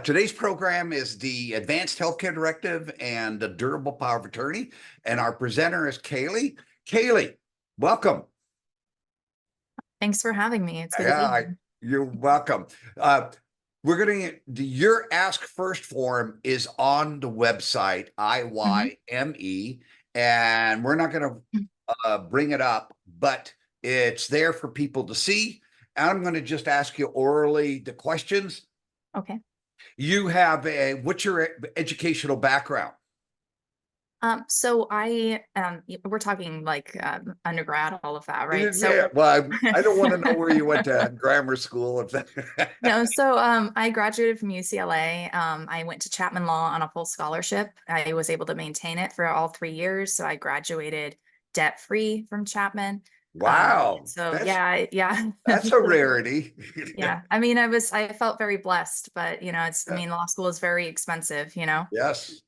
Today's program is the Advanced Healthcare Directive and the Durable Power of Attorney. And our presenter is Kaylee. Kaylee, welcome. Thanks for having me. It's good to be Yeah, here. you're welcome. Your Ask First form is on the website, IYME, and we're not going to bring it up, but it's there for people to see. And I'm going to just ask you orally the questions. Okay. You have what's your educational background? So we're talking like undergrad, all of that, right? Yeah, well, I don't want to know where you went to grammar school. If that No, so I graduated from UCLA. I went to Chapman Law on a full scholarship. I was able to maintain it for all 3 years. So I graduated debt-free from Chapman. Wow, So yeah. that's a rarity. Yeah. I felt very blessed, but law school is very expensive. Yes,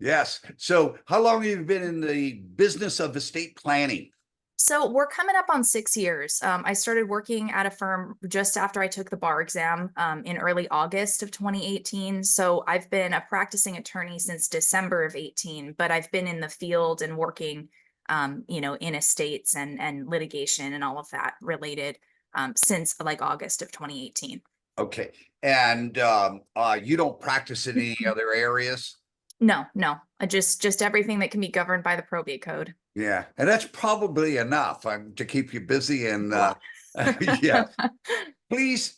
yes. So, how long have you been in the business of estate planning? So we're coming up on 6 years. I started working at a firm just after I took the bar exam in early August of 2018. So I've been a practicing attorney since December of 18, but I've been in the field and working, in estates and litigation and all of that related since like August of 2018. Okay, and you don't practice in any other areas? No, just everything that can be governed by the probate code. Yeah, and that's probably enough to keep you busy. And A lot. yeah, please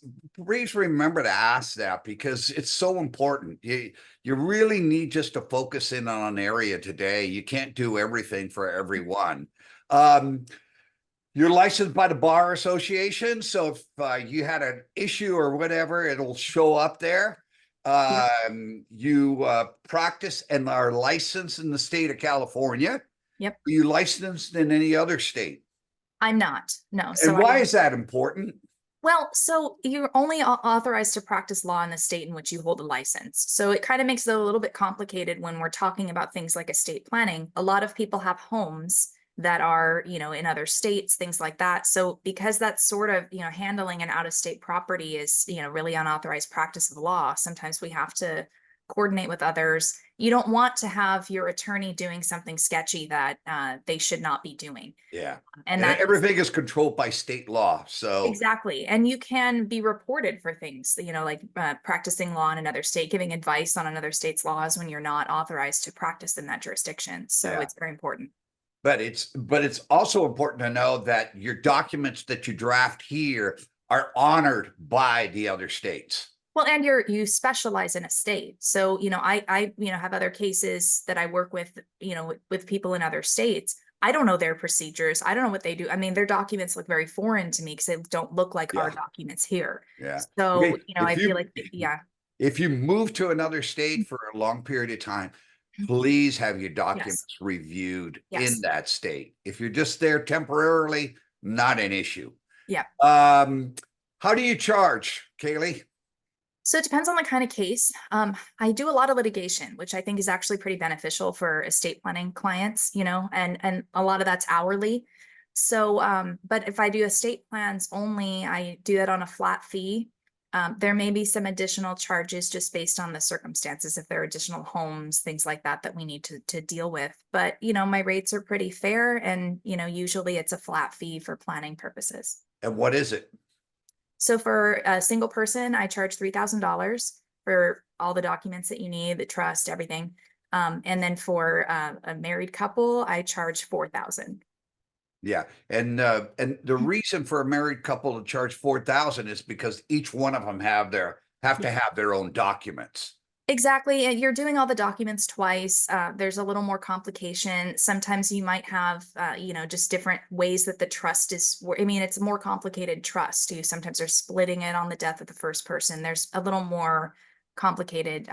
remember to ask that because it's so important. You really need just to focus in on an area today. You can't do everything for everyone. You're licensed by the Bar Association, so if you had an issue or whatever, it'll show up there. You practice and are licensed in the state of California. Yep. Are you licensed in any other state? I'm not. No. And why is that important? Well, so you're only authorized to practice law in the state in which you hold a license. So it kind of makes it a little bit complicated when we're talking about things like estate planning. A lot of people have homes that are, in other states, things like that. So because that's sort of, handling an out-of-state property is, really unauthorized practice of law, sometimes we have to coordinate with others. You don't want to have your attorney doing something sketchy that they should not be doing. Yeah. And everything is controlled by state law. So exactly. And you can be reported for things, like practicing law in another state, giving advice on another state's laws when you're not authorized to practice in that jurisdiction. So it's very important. But it's also important to know that your documents that you draft here are honored by the other states. Well, and you specialize in a state. So, I have other cases that I work with, with people in other states. I don't know their procedures. I don't know what they do. I mean, their documents look very foreign to me because they don't look like our documents here. Yeah. So, Okay. I feel like, yeah. If you move to another state for a long period of time, please have your documents reviewed in that state. If you're just there temporarily, not an issue. Yeah. How do you charge, Kaylee? So it depends on the kind of case. I do a lot of litigation, which I think is actually pretty beneficial for estate planning clients, and a lot of that's hourly. So, but if I do estate plans only, I do that on a flat fee. There may be some additional charges just based on the circumstances, if there are additional homes, things like that, that we need to deal with. But, my rates are pretty fair and, usually it's a flat fee for planning purposes. And what is it? So for a single person, I charge $3,000 for all the documents that you need, the trust, everything. And then for a married couple, I charge $4,000. Yeah, and the reason for a married couple to charge $4,000 is because each one of them have to have their own documents. Exactly. And you're doing all the documents twice. There's a little more complication. Sometimes you might have, just different ways that the trust is. It's a more complicated trust. You sometimes are splitting it on the death of the first person. There's a little more complicated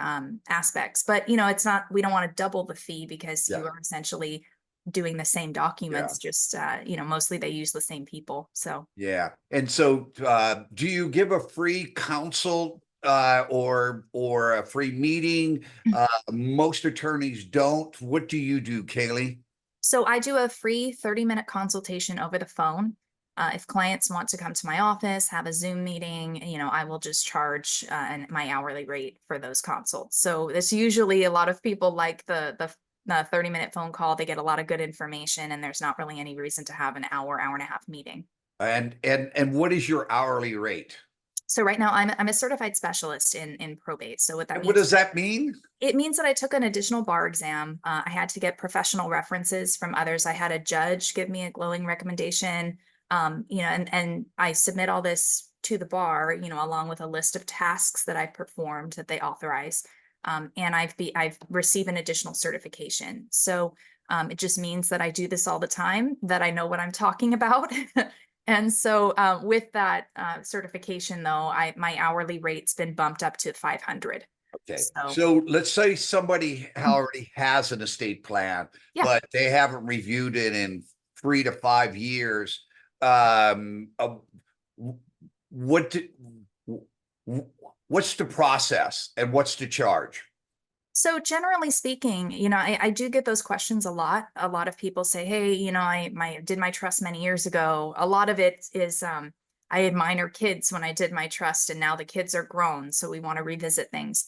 aspects, but it's not. We don't want to double the fee because you are essentially doing the same documents. Just mostly they use the same people. So yeah. And so, do you give a free counsel? Or a free meeting? Most attorneys don't. What do you do, Kaylee? So I do a free 30-minute consultation over the phone. If clients want to come to my office, have a Zoom meeting, I will just charge and my hourly rate for those consults. So it's usually a lot of people like the 30-minute phone call. They get a lot of good information, and there's not really any reason to have an hour and a half meeting. And what is your hourly rate? So right now I'm a certified specialist in probate. So what that And what means, does that mean? it means that I took an additional bar exam. I had to get professional references from others. I had a judge give me a glowing recommendation. And I submit all this to the bar, along with a list of tasks that I performed that they authorize. And I've received an additional certification. So it just means that I do this all the time, that I know what I'm talking about. And so with that certification, though, my hourly rate's been bumped up to 500. Okay, So so let's say somebody already has an estate plan, yeah. but they haven't reviewed it in 3 to 5 years. W- what do, what's the process and what's the charge? So generally speaking, I do get those questions a lot. A lot of people say, "Hey, I did my trust many years ago." A lot of it is I had minor kids when I did my trust, and now the kids are grown, so we want to revisit things.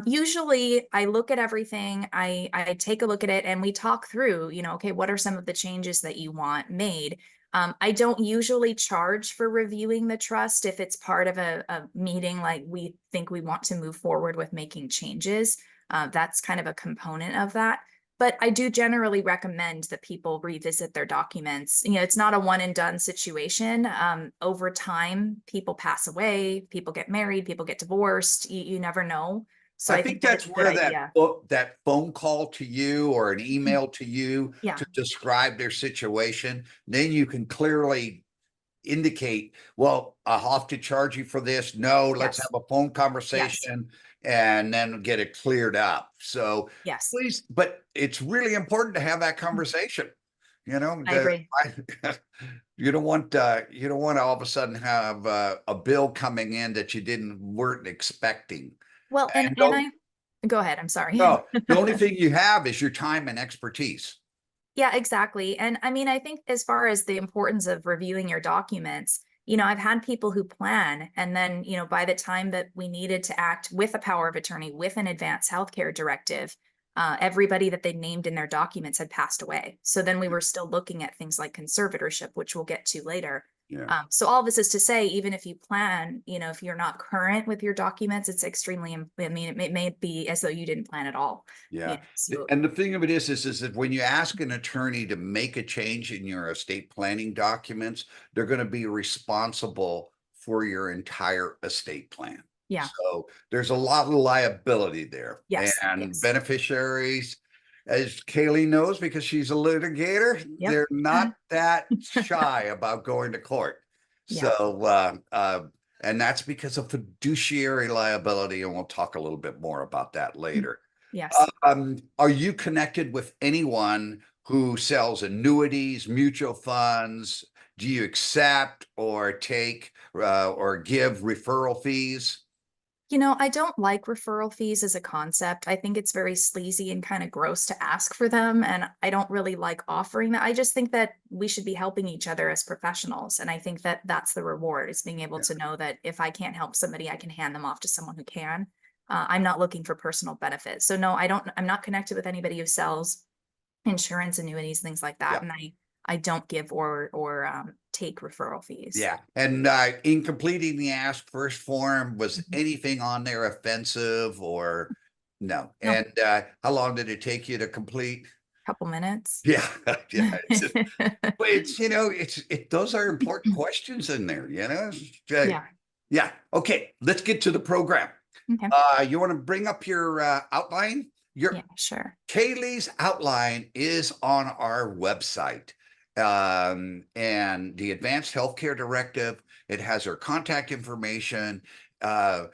Usually, I look at everything. I take a look at it, and we talk through. Okay, what are some of the changes that you want made? I don't usually charge for reviewing the trust if it's part of a meeting, like we think we want to move forward with making changes. That's kind of a component of that. But I do generally recommend that people revisit their documents. It's not a one and done situation. Over time, people pass away, people get married, people get divorced. You never know. So I I think think that that's it's a good where that idea. that phone call to you or an email to you Yeah. to describe their situation, then you can clearly indicate, well, I'll have to charge you for this. No, let's have Yes. a phone Yes. conversation and then get it cleared up. So Yes. please, but it's really important to have that conversation. You know, I agree. you don't want to all of a sudden have a bill coming in that you didn't weren't expecting. Well, and And and don't I go ahead. I'm sorry. no, the only thing you have is your time and expertise. Yeah, exactly. And I mean, I think as far as the importance of reviewing your documents, I've had people who plan, and then, by the time that we needed to act with a power of attorney, with an advanced healthcare directive, everybody that they named in their documents had passed away. So then we were still looking at things like conservatorship, which we'll get to later. Yeah. So all this is to say, even if you plan, if you're not current with your documents, it's extremely, I mean, it may be as though you didn't plan at all. Yeah. So And the thing of it is that when you ask an attorney to make a change in your estate planning documents, they're going to be responsible for your entire estate plan. yeah, So there's a lot of liability there. yes, And yes. beneficiaries, as Kaylee knows, because she's a litigator, Yep. they're not that shy about going to court. Yeah. So, and that's because of fiduciary liability. And we'll talk a little bit more about that later. Yes. Are you connected with anyone who sells annuities, mutual funds? Do you accept or take or give referral fees? I don't like referral fees as a concept. I think it's very sleazy and kind of gross to ask for them. And I don't really like offering that. I just think that we should be helping each other as professionals. And I think that that's the reward, is being able Yeah, to know that if I can't help somebody, I can hand them off to someone who can. I'm not looking for personal benefit. So no, I'm not connected with anybody who sells insurance, annuities, things like that. yeah, And I don't give or take referral fees. yeah. And in completing the Ask First form, was Mhm. anything on there offensive or no? No, And how long did it take you to complete? couple minutes. Yeah, yeah. But those are important questions in there, Yeah. Yeah. Okay, let's get to the program. Okay. You want to bring up your outline? Yeah, Your sure. Kaylee's outline is on our website. And the Advanced Healthcare Directive, it has her contact information. Uh,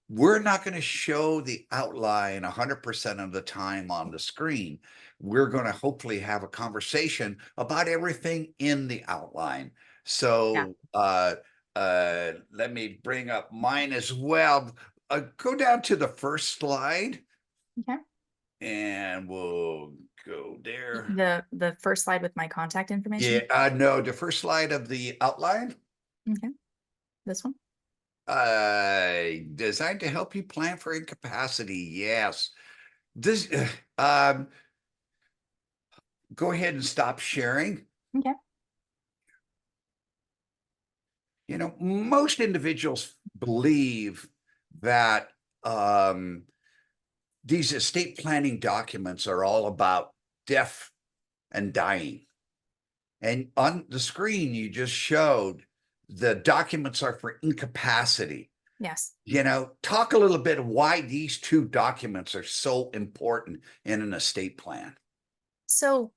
we're not going to show the outline 100% of the time on the screen. We're going to hopefully have a conversation about everything in the outline. Yeah. So let me bring up mine as well. Go down to the first slide Okay. and we'll go there. The first slide with my contact Yeah, information. no, the first slide of the outline, Okay, this one. designed to help you plan for incapacity. Yes. This, go ahead and stop sharing. Okay. You know, most individuals believe that these estate planning documents are all about death and dying. And on the screen, you just showed the documents are for incapacity. Yes. You know, talk a little bit of why these two documents are so important in an estate plan. So,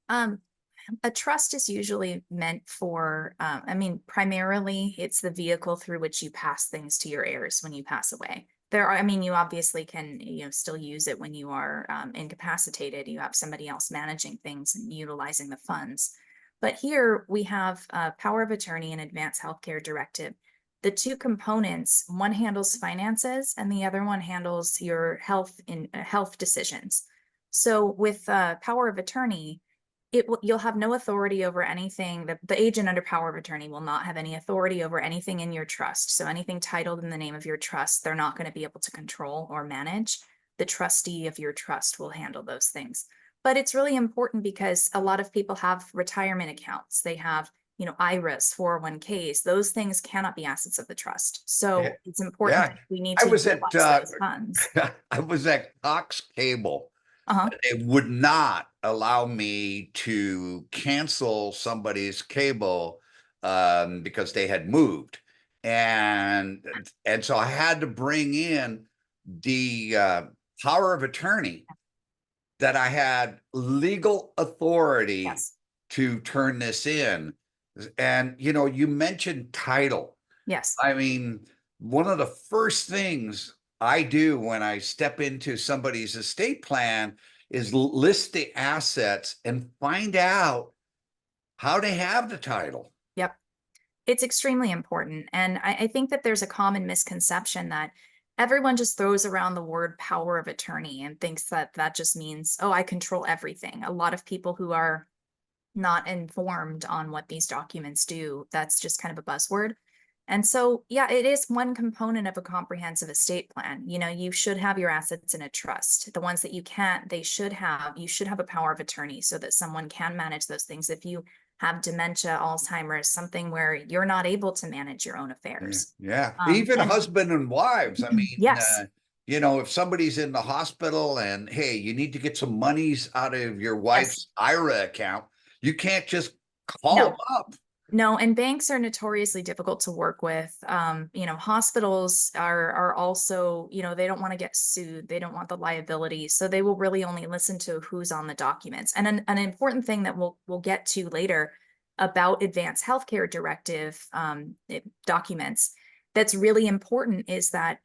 a trust is usually meant for, I mean, primarily it's the vehicle through which you pass things to your heirs when you pass away. There are, I mean, you obviously can, still use it when you are incapacitated. You have somebody else managing things and utilizing the funds. But here we have power of attorney and advanced healthcare directive. The two components, one handles finances and the other one handles your health decisions. So with power of attorney, you'll have no authority over anything. The agent under power of attorney will not have any authority over anything in your trust. So anything titled in the name of your trust, they're not going to be able to control or manage. The trustee of your trust will handle those things. But it's really important because a lot of people have retirement accounts. They have, IRAs, 401ks. Those things cannot be assets of the trust. Yeah, So it's important yeah. that we need I to was at utilize those funds. I was at Cox Cable. Uh-huh. They would not allow me to cancel somebody's cable because they had moved. And so I had to bring in the power of attorney that I had legal authority Yes. to turn this in. And you mentioned title. Yes. I mean, one of the first things I do when I step into somebody's estate plan is list the assets and find out how they have the title. Yep. It's extremely important. And I think that there's a common misconception that everyone just throws around the word power of attorney and thinks that that just means, oh, I control everything. A lot of people who are not informed on what these documents do, that's just kind of a buzzword. And so, yeah, it is one component of a comprehensive estate plan. You should have your assets in a trust. The ones that you can't, you should have a power of attorney so that someone can manage those things. If you have dementia, Alzheimer's, something where you're not able to manage your own Yeah, affairs. yeah. Even And husband and wives. I mean, yes, if somebody's in the hospital and hey, you need to get some monies out of your yes, wife's IRA account, you can't just call them no. up. No, and banks are notoriously difficult to work with. Hospitals are also, they don't want to get sued. They don't want the liability. So they will really only listen to who's on the documents. And an important thing that we'll get to later about advanced healthcare directive documents that's really important is that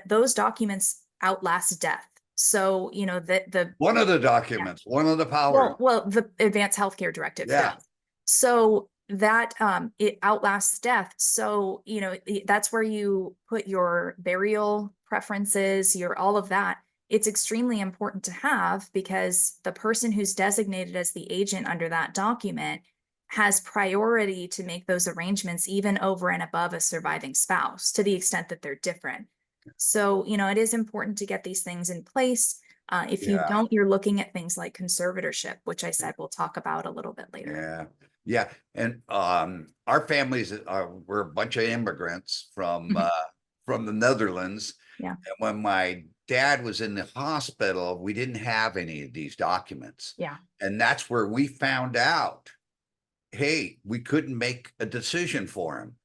those documents outlast death. So, the One of the yeah. documents, one of the powers. Well, the advanced healthcare directive Yeah. does. So that it outlasts death. So, that's where you put your burial preferences, your all of that. It's extremely important to have because the person who's designated as the agent under that document has priority to make those arrangements even over and above a surviving spouse to the extent that they're different. So, it is important to get these things in place. If you Yeah. don't, you're looking at things like conservatorship, which I said we'll talk about a little bit later. Yeah. Yeah. And our families were a bunch of immigrants Mhm. from the Netherlands. Yeah. And when my dad was in the hospital, we didn't have any of these documents. Yeah. And that's where we found out, hey, we couldn't make a decision for him.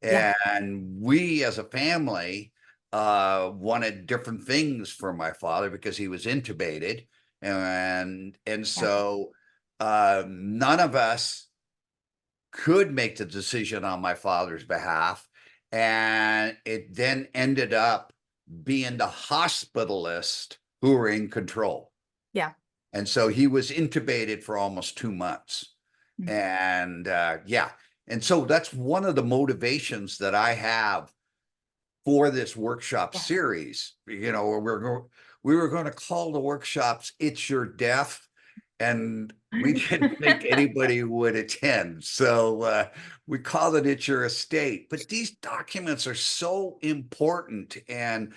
Yeah. And we as a family wanted different things for my father because he was intubated. And Yeah. so none of us could make the decision on my father's behalf. And it then ended up being the hospitalist who were in control. Yeah. And so he was intubated for almost 2 months. Mhm. And yeah. And so that's one of the motivations that I have for this workshop Yeah. series. We were going to call the workshops "It's Your Death," and we didn't think anybody would attend. So we called it It's Your Estate. But these documents are so important. And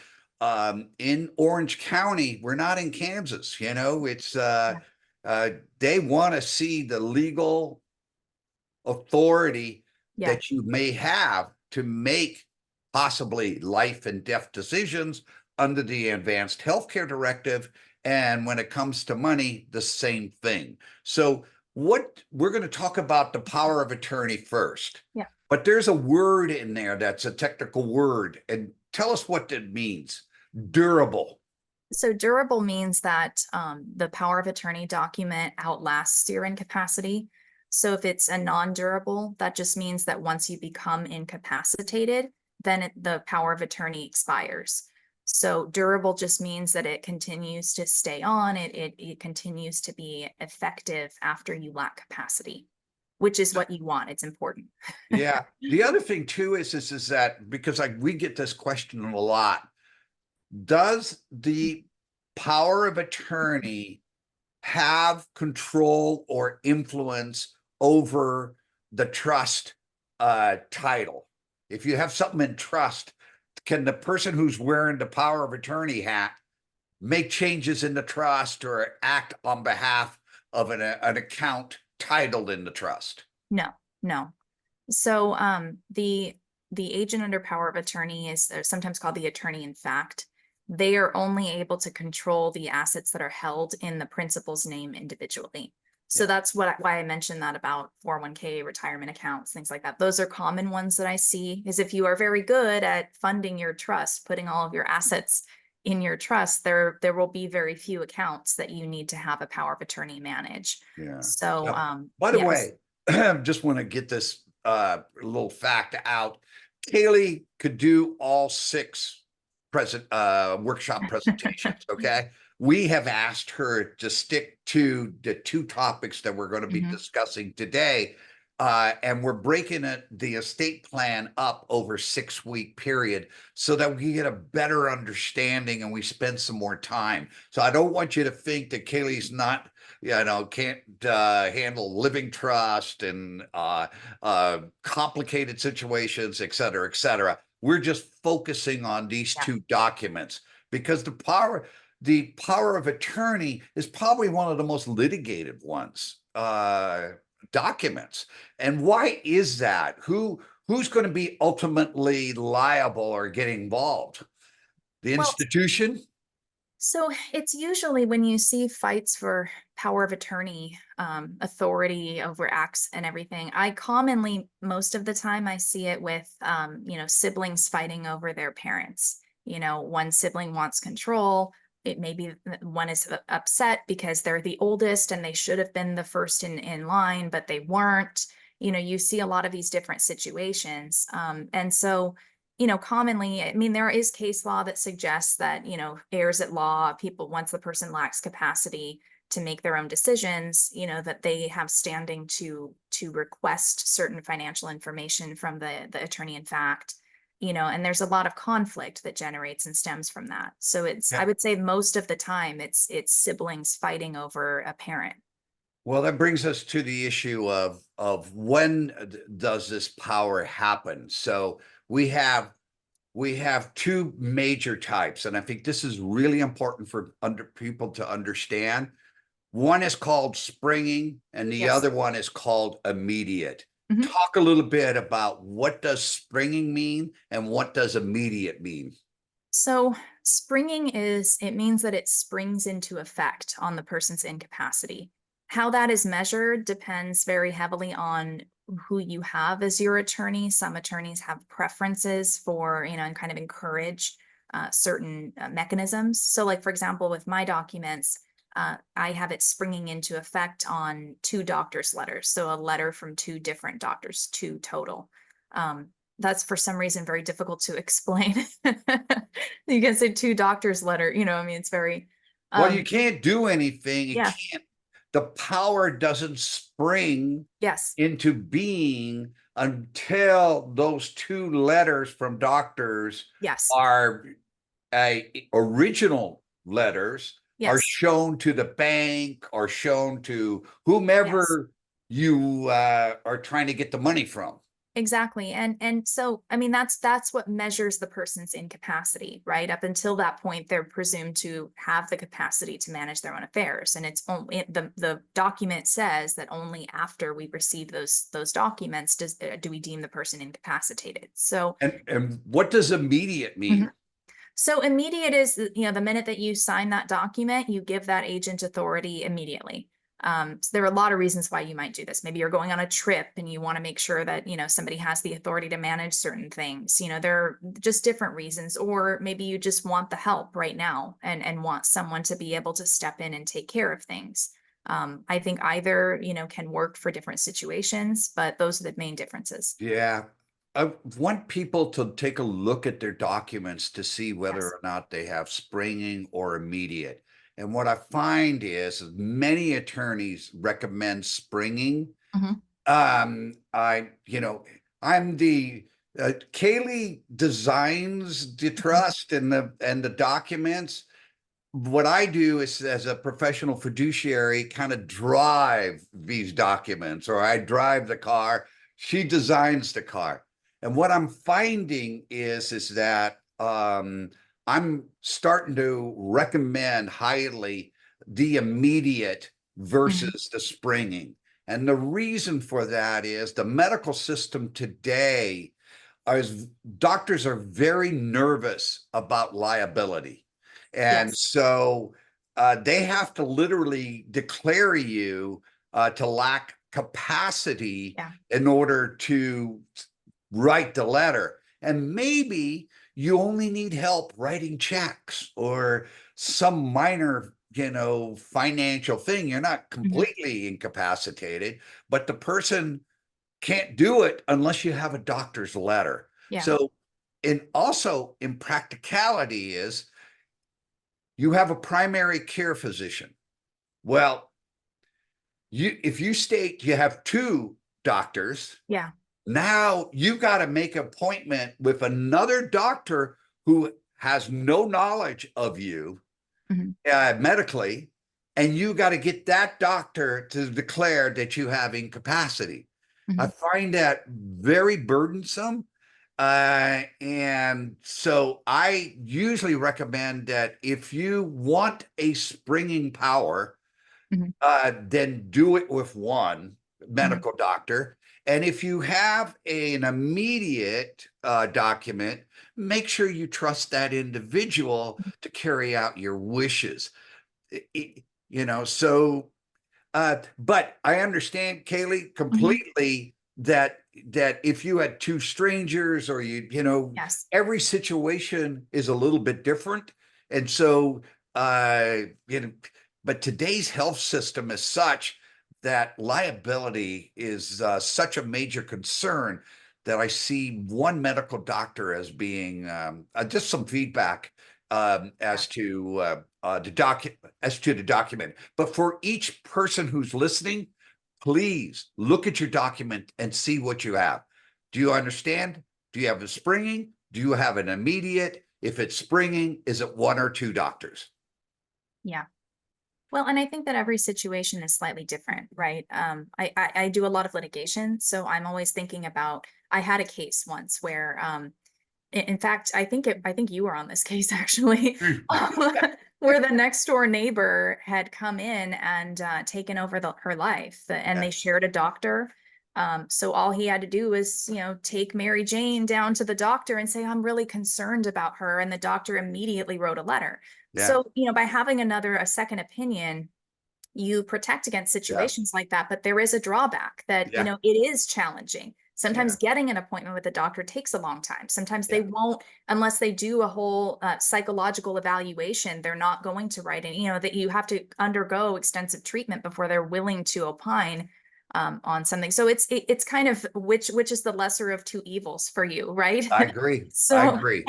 in Orange County, we're not in Kansas, it's Yeah. they want to see the legal authority Yeah. that you may have to make possibly life and death decisions under the Advanced Healthcare Directive. And when it comes to money, the same thing. So, what we're going to talk about the power of attorney first, Yeah. but there's a word in there that's a technical word. And tell us what that means. Durable. So durable means that the power of attorney document outlasts your incapacity. So if it's a non-durable, that just means that once you become incapacitated, then the power of attorney expires. So durable just means that it continues to stay on, it continues to be effective after you lack capacity, which is what you want. It's important. Yeah. The other thing too is that because we get this question a lot, does the power of attorney have control or influence over the trust title? If you have something in trust, can the person who's wearing the power of attorney hat make changes in the trust or act on behalf of an account titled in the trust? No, no. So the agent under power of attorney is sometimes called the attorney in fact. They are only able to control the assets that are held in the principal's name individually. So Yeah. that's why I mentioned that about 401k, retirement accounts, things like that. Those are common ones that I see, is if you are very good at funding your trust, putting all of your assets in your trust, there will be very few accounts that you need to have a power of attorney manage. Yeah. So By the yes. way, just want to get this little fact out. Kaylee could do all six workshop presentations. Okay. We have asked her to stick to the two topics that we're going to be Mhm. discussing today. And we're breaking the estate plan up over 6 week period so that we get a better understanding and we spend some more time. So I don't want you to think that Kaylee's not, can't handle living trust and complicated situations, et cetera, et cetera. We're just focusing on these Yeah. two documents because the power of attorney is probably one of the most litigated ones. Documents. And why is that? Who's going to be ultimately liable or get involved? The Well, institution? so it's usually when you see fights for power of attorney, authority over acts and everything. I commonly, most of the time, I see it with, siblings fighting over their parents. One sibling wants control. It may be one is upset because they're the oldest and they should have been the first in line, but they weren't. You see a lot of these different situations. And so commonly, I mean, there is case law that suggests that, heirs at law, people, once the person lacks capacity to make their own decisions, that they have standing to request certain financial information from the attorney in fact, and there's a lot of conflict that generates and stems from that. So I Yeah. would say most of the time it's siblings fighting over a parent. Well, that brings us to the issue of when does this power happen? So we have we have two major types, and I think this is really important for people to understand. One is called springing, and the Yes. other one is called immediate. Mhm. Talk a little bit about what does springing mean and what does immediate mean? So springing it means that it springs into effect on the person's incapacity. How that is measured depends very heavily on who you have as your attorney. Some attorneys have preferences for, and kind of encourage certain mechanisms. So, like, for example, with my documents, I have it springing into effect on two doctor's letters. So, a letter from two different doctors, two total. That's for some reason very difficult to explain. You can say two doctors letter, I mean, it's very, Well, you um, can't do anything. You yeah, can't, the power doesn't spring yes, into being until those two letters from doctors yes, are original letters are Yes. shown to the bank or shown to Yes. whomever you are trying to get the money from. Exactly. And so I mean that's what measures the person's incapacity, right? Up until that point, they're presumed to have the capacity to manage their own affairs. And it's only the document says that only after we receive those documents do we deem the person incapacitated. So And what does immediate mean? Mhm. So immediate is, the minute that you sign that document, you give that agent authority immediately. So there are a lot of reasons why you might do this. Maybe you're going on a trip and you want to make sure that, somebody has the authority to manage certain things. There are just different reasons, or maybe you just want the help right now and want someone to be able to step in and take care of things. I think either, can work for different situations, but those are the main differences. Yeah. I want people to take a look at their documents to see whether Yes. or not they have springing or immediate. And what I find is many attorneys recommend springing. Mhm. I'm the Kaylee designs the Mhm. trust and the documents. What I do is, as a professional fiduciary, kind of drive these documents, or I drive the car. She designs the car. And what I'm finding is that I'm starting to recommend highly the immediate Mhm. versus the springing. And the reason for that is the medical system today, as doctors are very nervous about liability. And Yes. so they have to literally declare you to lack capacity Yeah. in order to write the letter. And maybe you only need help writing checks or some minor, financial thing. You're not Mhm. completely incapacitated, but the person can't do it unless you have a doctor's letter. Yeah. So, and also in practicality is you have a primary care physician. Well, if you state you have two doctors, Yeah. now you've got to make an appointment with another doctor who has no knowledge of you Mhm. medically, and you got to get that doctor to declare that you have incapacity. I Mhm. find that very burdensome. And so I usually recommend that if you want a springing power, Mhm. then do it with one Mhm. medical doctor. And if you have an immediate document, make sure you trust that individual to carry out your wishes. So but I understand, Kaylee, Mhm. completely that if you had two strangers, or Yes. every situation is a little bit different. And so uh you know but today's health system is such that liability is such a major concern that I see one medical doctor as being just some feedback Yeah. as to the document. But for each person who's listening, please look at your document and see what you have. Do you understand? Do you have a springing? Do you have an immediate? If it's springing, is it one or two doctors? Yeah. Well, and I think that every situation is slightly different, right? I do a lot of litigation, so I'm always thinking about. I had a case once where, in fact, I think you were on this case actually, where the next door neighbor had come in and taken over her life, and Yeah, they shared a doctor. So all he had to do was, take Mary Jane down to the doctor and say, "I'm really concerned about her," and the doctor immediately wrote a letter. yeah, So, by having a second opinion, you protect against yeah, situations like that. But there is a drawback that, yeah, it is challenging. Sometimes yeah, getting an appointment with a doctor takes a long time. Sometimes they yeah. won't, unless they do a whole psychological evaluation, they're not going to write it, that you have to undergo extensive treatment before they're willing to opine on something. So it's kind of which is the lesser of two evils for you, right? I agree. I So, agree.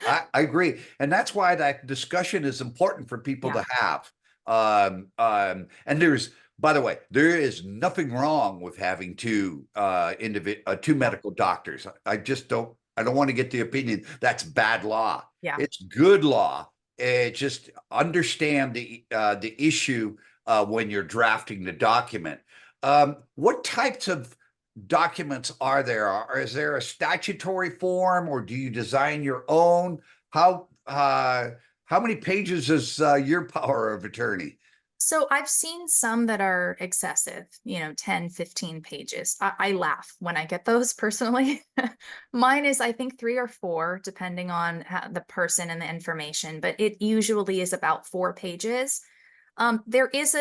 I agree. And that's why that discussion is important for people yeah, to have. And by the way, there is nothing wrong with having two yeah, medical doctors. I don't want to get the opinion that's bad law. yeah. It's good law just understand the issue when you're drafting the document. What types of documents are there? Is there a statutory form, or do you design your own? How many pages is your power of attorney? So I've seen some that are excessive, 10, 15 pages. I laugh when I get those personally. Mine is, I think, 3 or 4, depending on the person and the information, but it usually is about 4 pages. There's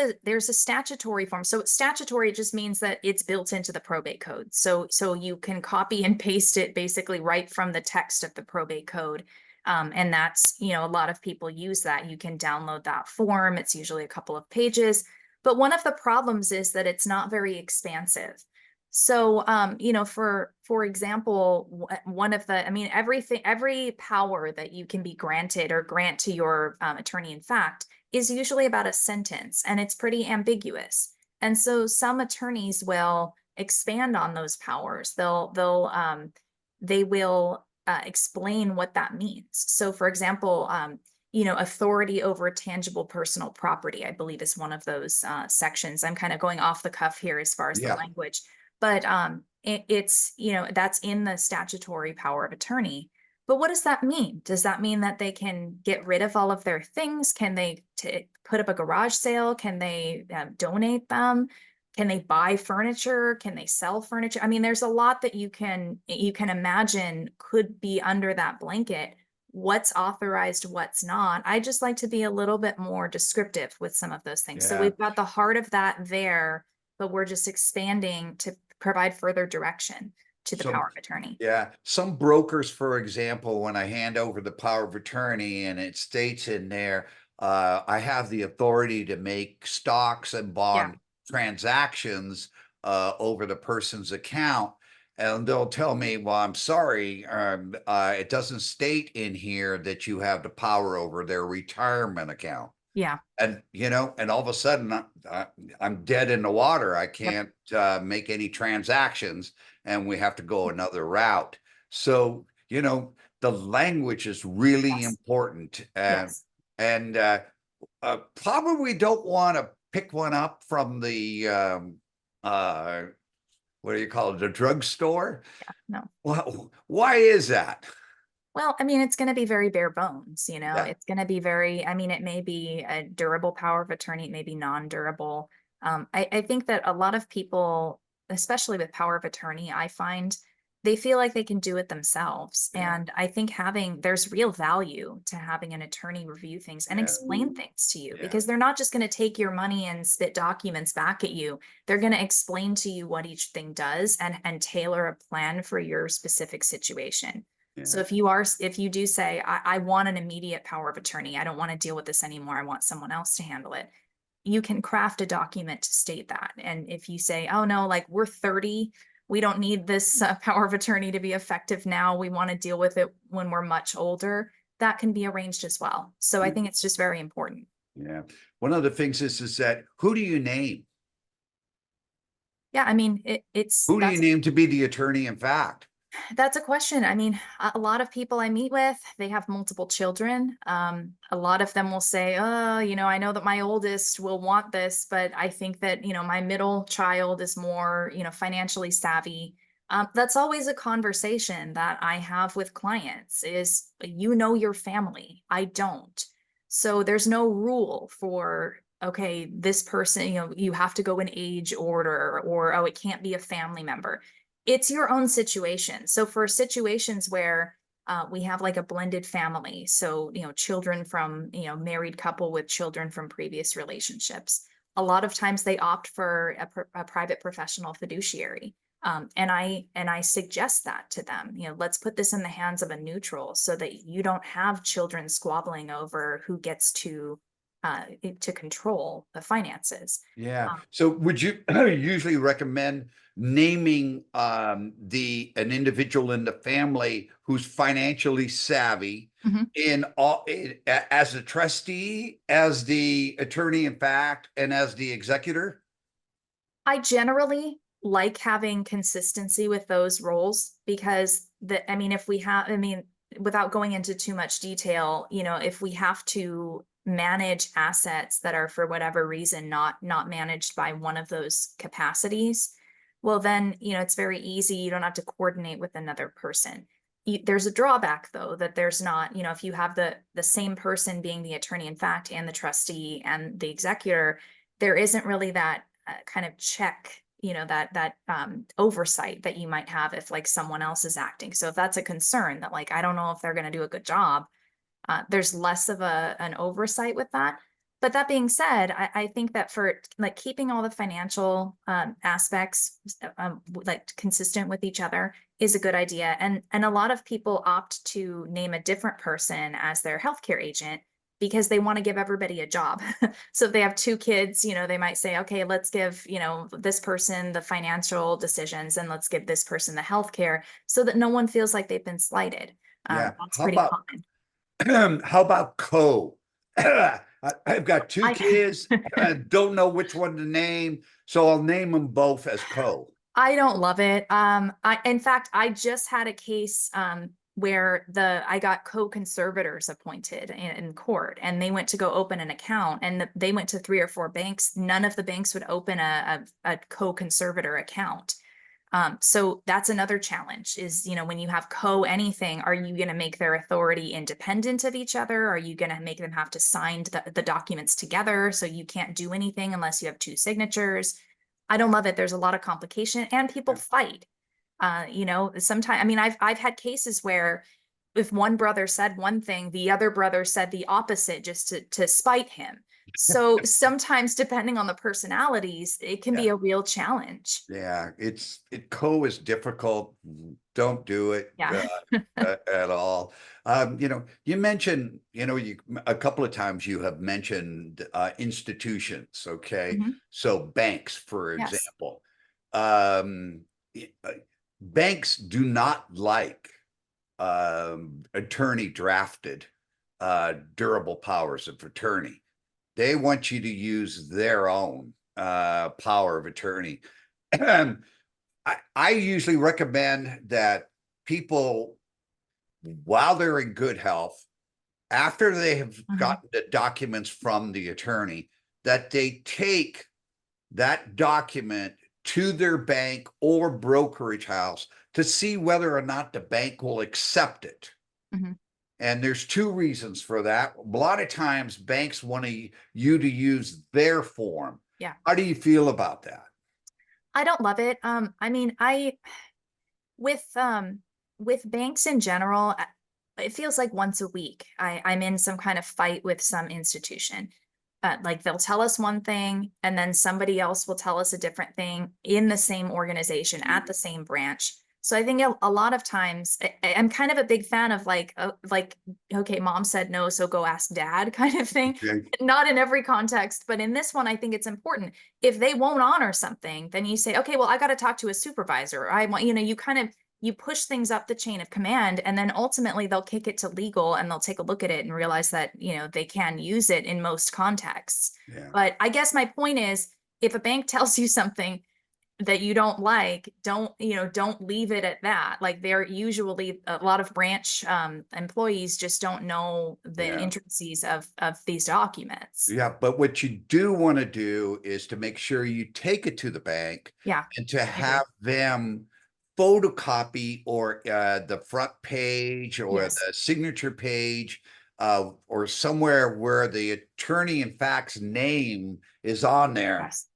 a statutory form. So statutory just means that it's built into the probate code. So you can copy and paste it basically right from the text of the probate code. And that's, a lot of people use that. You can download that form. It's usually a couple of pages. But one of the problems is that it's not very expansive. So, for example, one of the, I mean, every power that you can be granted or grant to your attorney in fact is usually about a sentence, and it's pretty ambiguous. And so some attorneys will expand on those powers. They will explain what that means. So, for example, authority over tangible personal property, I believe, is one of those sections. I'm kind of going off the cuff here as far as the Yeah. language, but it's, that's in the statutory power of attorney. But what does that mean? Does that mean that they can get rid of all of their things? Can they put up a garage sale? Can they donate them? Can they buy furniture? Can they sell furniture? I mean, there's a lot that you can imagine could be under that blanket. What's authorized, what's not. I just like to be a little bit more descriptive with some of those things. So Yeah. we've got the heart of that there, but we're just expanding to provide further direction to the Some power of attorney. Yeah, some brokers, for example, when I hand over the power of attorney and it states in there, I have the authority to make stocks and Yeah. bond transactions over the person's account. And they'll tell me, well, I'm sorry, it doesn't state in here that you have the power over their retirement account. Yeah. And and all of a sudden I'm dead in the water. I Yep. can't make any transactions, and we have to go another route. So the language is really Yes. important, Yes. and probably don't want to pick one up from the uh, what do you call it, the drugstore. Yeah. No. Well, why is that? Well, I mean, it's going to be very bare bones, Yeah, it's going to be very, I mean, it may be a durable power of attorney, it may be non-durable. I think that a lot of people, especially with power of attorney, I find they feel like they can do it themselves. yeah, And I think there's real value to having an attorney review things and yeah, explain things to you, yeah, because they're not just going to take your money and spit documents back at you. They're going to explain to you what each thing does and tailor a plan for your specific situation. So yeah. if you do say, I want an immediate power of attorney, I don't want to deal with this anymore, I want someone else to handle it, you can craft a document to state that. And if you say, oh no, like we're 30, we don't need this power of attorney to be effective now, we want to deal with it when we're much older, that can be arranged as well. So I think it's just very important. Yeah. One of the things is that who do you name? Yeah, I mean, Who do you name to be the attorney in fact? that's a question. I mean, a lot of people I meet with, they have multiple children. A lot of them will say, oh, I know that my oldest will want this, but I think that, my middle child is more, financially savvy. That's always a conversation that I have with clients is, your family. I don't. So there's no rule for, okay, this person, you have to go in age order, or, oh, it can't be a family member. It's your own situation. So for situations where we have like a blended family, so children from married couple with children from previous relationships, a lot of times they opt for a private professional fiduciary. And I suggest that to them. Let's put this in the hands of a neutral so that you don't have children squabbling over who gets to control the finances. Yeah. Um, So would you usually recommend naming an individual in the family who's financially savvy mhm. as a trustee, as the attorney in fact, and as the executor? I generally like having consistency with those roles because I mean, if we have, I mean, without going into too much detail, if we have to manage assets that are for whatever reason not managed by one of those capacities, well then, it's very easy. You don't have to coordinate with another person. There's a drawback though, that there's not, if you have the same person being the attorney in fact and the trustee and the executor, there isn't really that kind of check, that oversight that you might have if like someone else is acting. So if that's a concern that like I don't know if they're going to do a good job, there's less of an oversight with that. But that being said, I think that for like keeping all the financial aspects like consistent with each other is a good idea. And a lot of people opt to name a different person as their healthcare agent because they want to give everybody a job. So if they have two kids, they might say, okay, let's give, this person the financial decisions and let's give this person the healthcare so that no one feels like they've been slighted. Yeah. That's How pretty about common. how about I've got two I kids. I don't know which one to name, so I'll name them both as Co. I don't love it. In fact, I just had a case where I got co-conservators appointed in court, and they went to go open an account, and they went to 3 or 4 banks. None of the banks would open a co-conservator account. So that's another challenge is, when you have anything, are you going to make their authority independent of each other? Are you going to make them have to sign the documents together so you can't do anything unless you have 2 signatures? I don't love it. There's a lot of complication and people fight. Sometimes, I mean, I've had cases where if one brother said one thing, the other brother said the opposite just to spite him. So sometimes, depending on the personalities, it can Yeah. be a real challenge. Yeah, Co is difficult. Don't do it Yeah. at all. You mentioned, a couple of times you have mentioned institutions. Okay, Mhm. so banks, for Yes. example, um, banks do not like attorney drafted durable powers of attorney. They want you to use their own power of attorney. I usually recommend that people, while they're in good health, after they have Mhm. gotten the documents from the attorney, that they take that document to their bank or brokerage house to see whether or not the bank will accept it. Mhm. And there's 2 reasons for that. A lot of times banks want you to use their form. Yeah. How do you feel about that? I don't love it. I mean, with um with banks in general, it feels like once a week I'm in some kind of fight with some institution. Like they'll tell us one thing and then somebody else will tell us a different thing in the same organization at the same branch. So I think a lot of times I'm kind of a big fan of like, okay, mom said no, so go ask dad kind of thing. Okay. Not in every context, but in this one, I think it's important. If they won't honor something, then you say, okay, well, I got to talk to a supervisor. I want, you kind of you push things up the chain of command, and then ultimately they'll kick it to legal and they'll take a look at it and realize that they can use it in most contexts. Yeah. But I guess my point is, if a bank tells you something that you don't like, don't leave it at that. Like, they're usually, a lot of branch employees just don't know the Yeah. intricacies of these documents. Yeah, but what you do want to do is to make sure you take it to the bank Yeah, and to I agree. have them photocopy or the front page or Yes. the signature page or somewhere where the attorney in fact's name is on there Yes.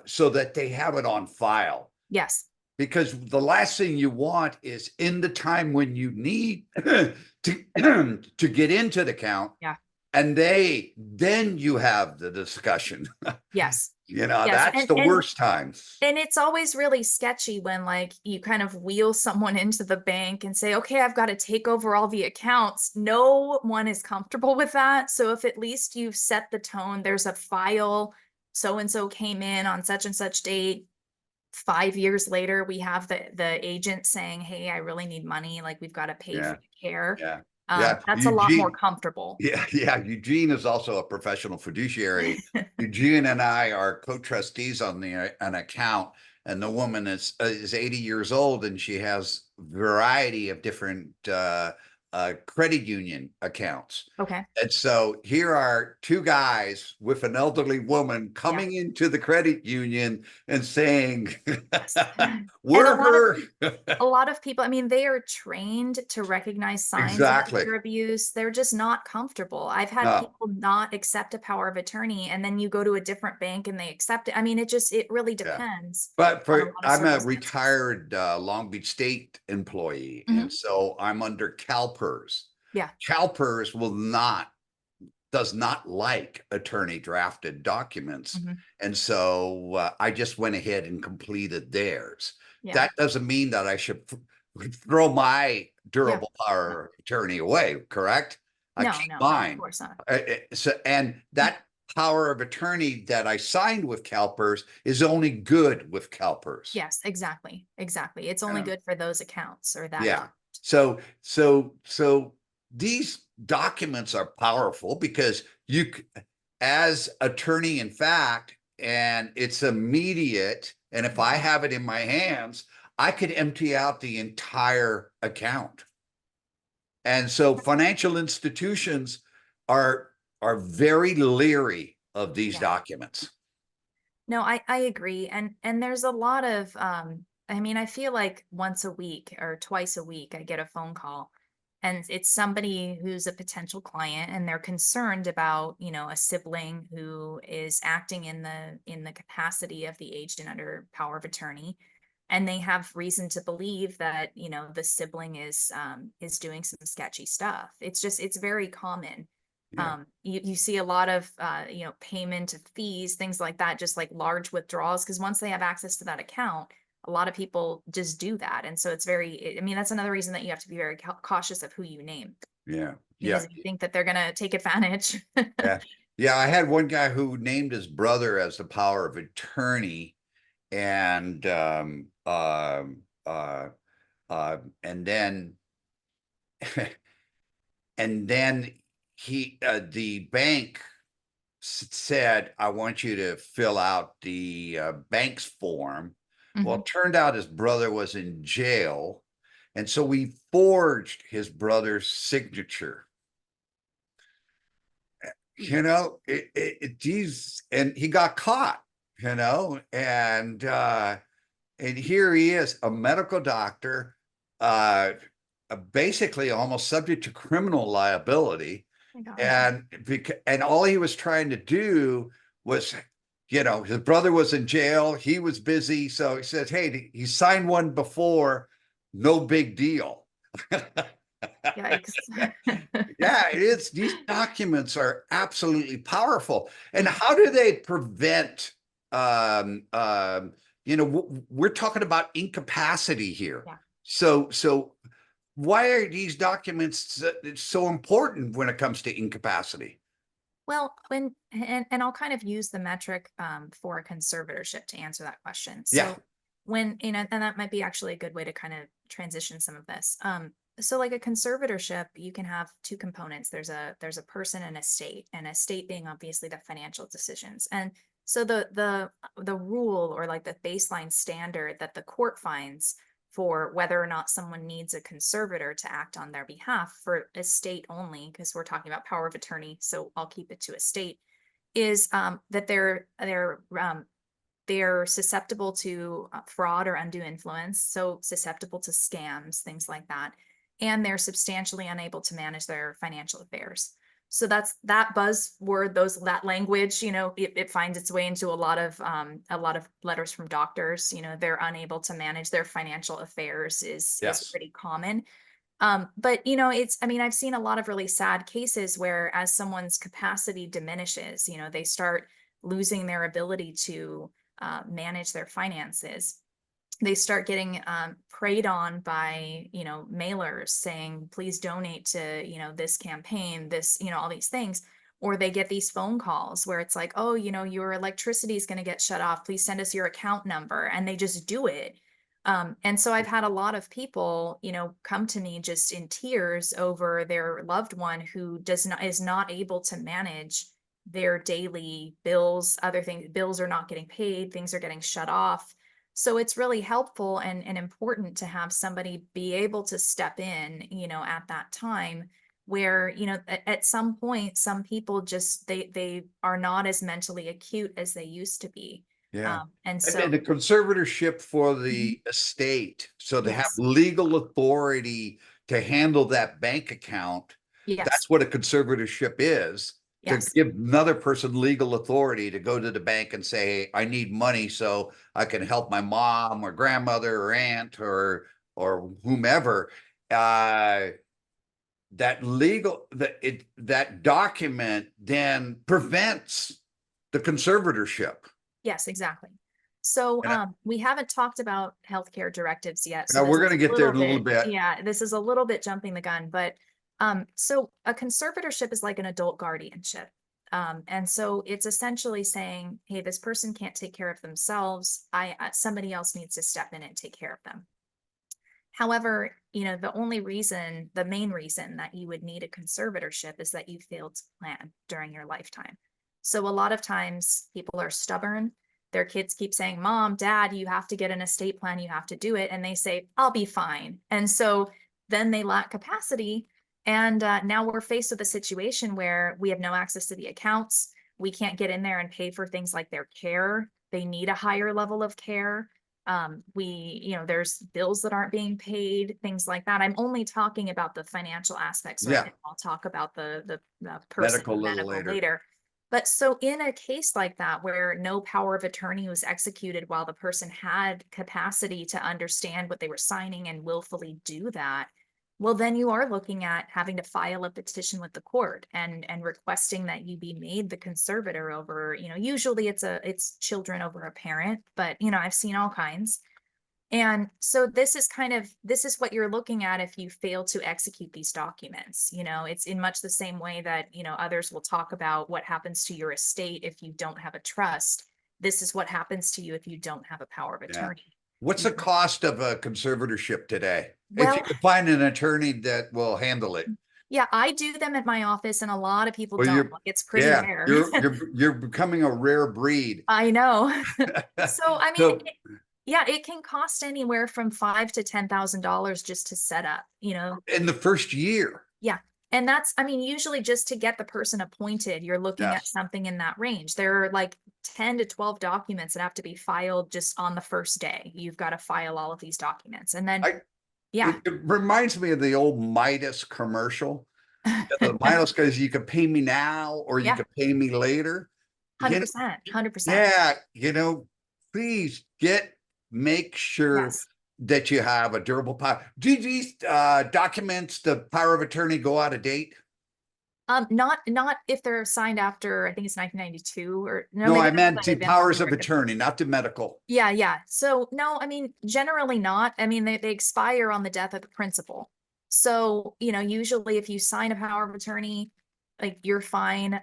so that they have it on file. Yes. Because the last thing you want is in the time when you need to to get into the count, Yeah. and then you have the discussion. Yes. Yes. That's the worst time. And it's always really sketchy when like you kind of wheel someone into the bank and say, okay, I've got to take over all the accounts. No one is comfortable with that. So if at least you've set the tone, there's a file, so and so came in on such and such date. 5 years later, we have the agent saying, hey, I really need money. Like, we've got to pay for Yeah, the care. yeah, yeah. That's a lot more comfortable. Yeah, yeah. Eugene is also a professional fiduciary. Eugene and I are co-trustees on an account, and the woman is 80 years old, and she has variety of different credit union accounts. Okay. And so here are two guys with an elderly woman Yeah. coming into the credit union and saying, Yes. And we're her. a lot of people, I mean, they are trained to recognize signs of Exactly. elder abuse. They're just not comfortable. I've had No. people not accept a power of attorney, and then you go to a different bank and they accept it. I mean, it really Yeah. depends But on a for lot of I'm a circumstances. retired Long Beach State employee, and Mhm. so I'm under CalPERS. Yeah. CalPERS does not like attorney drafted documents. Mhm. And so I just went ahead and completed theirs. Yeah. That doesn't mean that I should throw my Yeah. durable No. power of attorney away, correct? I No, keep no, no, of mine. course not. And that power of attorney that I signed with CalPERS is only good with CalPERS. Yes, exactly. Exactly. It's only Uh, good for those accounts or that yeah. account. So these documents are powerful because as attorney in fact, and it's immediate. And if I have it in my hands, I could empty out the entire account. And so financial institutions are are very leery of these Yeah. documents. No, I agree. And there's a lot of I mean, I feel like once a week or twice a week I get a phone call, and it's somebody who's a potential client, and they're concerned about, a sibling who is acting in the capacity of the agent under power of attorney, and they have reason to believe that, the sibling is doing some sketchy stuff. It's very common. Yeah. You see a lot of payment of fees, things like that, just like large withdrawals, because once they have access to that account, a lot of people just do that. And so I mean, that's another reason that you have to be very cautious of who you name, Yeah. because Yeah. if you think that they're going to take advantage. Yeah. Yeah. I had one guy who named his brother as the power of attorney, and and then and then the bank said, I want you to fill out the bank's form. Well, Mhm. it turned out his brother was in jail, and so we forged his brother's signature. Geez, and he got caught, and here he is, a medical doctor, uh, basically almost subject to criminal liability. My gosh. And all he was trying to do was, his brother was in jail, he was busy, so he said, hey, he signed one before, no big deal. Yikes. Yeah, it is. These documents are absolutely powerful. And Mm, how do they prevent, um, um, we're talking about incapacity here. yeah. So why are these documents so important when it comes to incapacity? Well, and I'll kind of use the metric for a conservatorship to answer that question. Yeah, So when, and that might be actually a good way to kind of transition some of this. So like a conservatorship, you can have two components. There's a person and a state, and a state being obviously the financial decisions. And so the rule, or like the baseline standard that the court finds for whether or not someone needs a conservator to act on their behalf for estate only, because we're talking about power of attorney, so I'll keep it to estate, is that they're susceptible to fraud or undue influence, so susceptible to scams, things like that, and they're substantially unable to manage their financial affairs. So that's that buzzword, that language, it finds its way into a lot of letters from doctors. They're unable to manage their financial affairs is yes. pretty common. But it's, I mean, I've seen a lot of really sad cases where as someone's capacity diminishes, they start losing their ability to manage their finances. They start getting preyed on by, mailers saying, please donate to, this campaign, this, all these things. Or they get these phone calls where it's like, oh, your electricity is going to get shut off. Please send us your account number. And they just do it. And so I've had a lot of people, come to me just in tears over their loved one who is not able to manage their daily bills. Other things, bills are not getting paid, things are getting shut off. So it's really helpful and important to have somebody be able to step in, at that time where, at some point, some people just they are not as mentally acute as they used to be. Yeah. And And so then the conservatorship for Mhm. the estate, so to have Yes, legal authority to handle that bank account, yes, that's what a conservatorship is, to yes, give another person legal authority to go to the bank and say, I need money so I can help my mom or grandmother or aunt or whomever. That legal that document then prevents the conservatorship. yes, exactly. So And we haven't talked about healthcare directives yet. So now this we're is going to a get there little in a little bit, bit. yeah, this is a little bit jumping the gun, but so a conservatorship is like an adult guardianship. And so it's essentially saying, hey, this person can't take care of themselves. Somebody else needs to step in and take care of them. However, the main reason that you would need a conservatorship is that you failed to plan during your lifetime. So a lot of times people are stubborn. Their kids keep saying, Mom, Dad, you have to get an estate plan, you have to do it. And they say, I'll be fine. And so then they lack capacity. And now we're faced with a situation where we have no access to the accounts. We can't get in there and pay for things like their care. They need a higher level of care. There's bills that aren't being paid, things like that. I'm only talking about the financial aspects right Yeah, now. I'll talk about the person medical a little medical later. later. But so in a case like that where no power of attorney was executed while the person had capacity to understand what they were signing and willfully do that, well, then you are looking at having to file a petition with the court and requesting that you be made the conservator over, usually it's children over a parent, but I've seen all kinds. And so this is what you're looking at if you fail to execute these documents. It's in much the same way that, others will talk about what happens to your estate if you don't have a trust. This is what happens to you if you don't have a power of Yeah. attorney. What's the cost of a conservatorship today? If you Well, can find an attorney that will handle it. yeah, I do them at my office and a lot of people Well, don't. Like, it's pretty yeah, rare. you're becoming a rare breed. I know. So, I mean, So yeah, it can cost anywhere from five to $10,000 just to set up, in the first year. Yeah. And that's, I mean, usually just to get the person appointed, you're looking at Yes. something in that range. There are like 10 to 12 documents that have to be filed just on the first day. You've got to file all of these documents. And then, I yeah. it reminds me of the old Midas commercial. The Midas goes, you can pay me now or you Yeah. can pay me later. You know, 100%. 100%. yeah, please make sure Yes. that you have a durable power. Do these documents, the power of attorney, go out of date? Not if they're signed after, I think it's 1992 or no, No, maybe I meant the they've been on powers the of record. attorney, not the medical. Yeah, yeah. So no, I mean, generally not. I mean, they expire on the death of the principal. So, usually if you sign a power of attorney, like you're fine.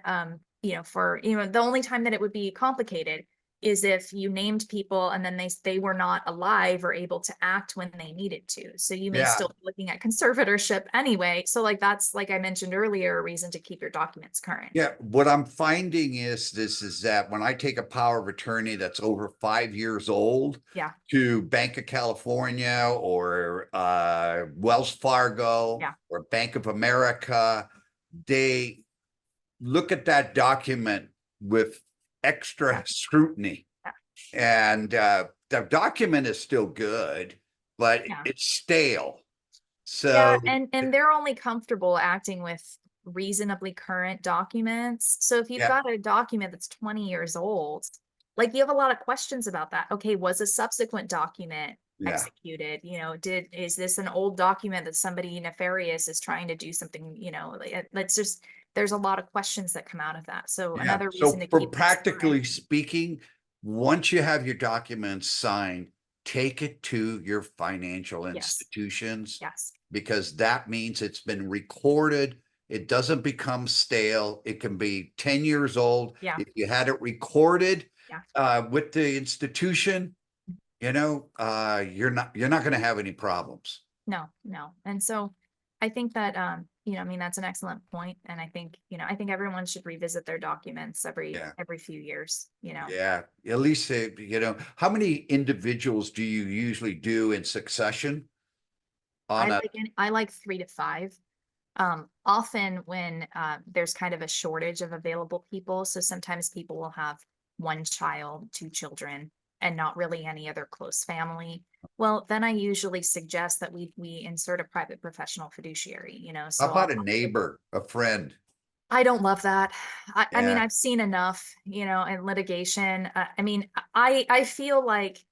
For, the only time that it would be complicated is if you named people and then they were not alive or able to act when they needed to. So you may Yeah, still be looking at conservatorship anyway. So like that's like I mentioned earlier, a reason to keep your documents current. yeah. What I'm finding is that when I take a power of attorney that's over 5 years old Yeah, to Bank of California or Wells Fargo yeah, or Bank of America, they look at that document with extra yeah, scrutiny. yeah. And the document is still good, but Yeah. it's stale. Yeah, So and they're only comfortable acting with reasonably current documents. So if you've yeah, got a document that's 20 years old, like you have a lot of questions about that. Okay, was a subsequent document yeah, executed? Is this an old document that somebody nefarious is trying to do something, let's just there's a lot of questions that come out of that. So yeah. another reason So to for keep things current. practically speaking, once you have your documents signed, take it to your financial Yes, institutions yes, because that means it's been recorded. It doesn't become stale. It can be 10 years old. yeah, If you had it recorded yeah. with the institution, you're not going to have any problems. No, no. And so I think that, you know, I mean, that's an excellent point. And I think, you know, I think everyone should revisit their documents Yeah. every few years, you know. Yeah. At least, how many individuals do you usually do in succession on a, I like 3 to 5. Often when there's kind of a shortage of available people, so sometimes people will have one child, 2 children, and not really any other close family. Well, then I usually suggest that we insert a private professional fiduciary, you know, how so about a neighbor, a friend? I don't love that. I mean, Yeah. I've seen enough, you know, in litigation. I mean, I feel like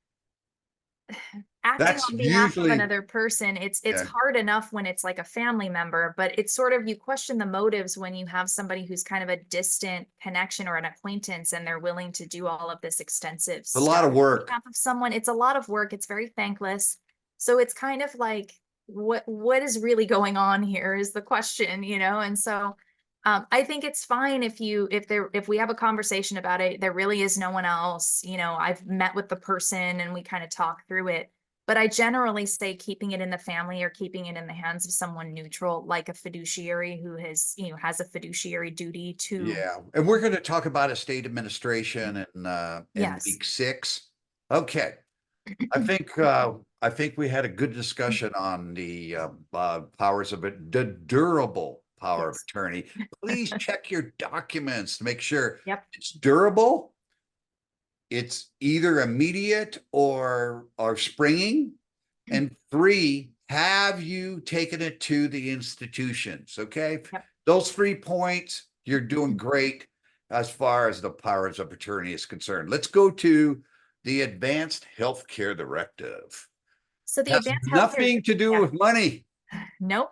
acting That's on behalf of usually, another person, it's yeah, hard enough when it's like a family member, but it's sort of, you question the motives when you have somebody who's kind of a distant connection or an acquaintance and they're willing to do all of this extensive a lot stuff of on work. behalf of someone. It's a lot of work. It's very thankless. So it's kind of like, what is really going on here is the question, you know? And so I think it's fine if we have a conversation about it, there really is no one else, you know, I've met with the person and we kind of talk through it. But I generally say keeping it in the family or keeping it in the hands of someone neutral, like a fiduciary who has, you know, has a fiduciary duty to. Yeah. And we're going to talk about estate administration in Yes. week 6. Okay. I think we had a good discussion on the powers of it, the durable power of Yes. attorney. Please check your documents to make sure Yep. it's durable. It's either immediate or springing. And 3, have you taken it to the institutions? Okay. Yep. Those 3 points, you're doing great as far as the powers of attorney is concerned. Let's go to the Advanced Healthcare Directive. So the Has advanced healthcare, nothing to do yeah, with money. nope.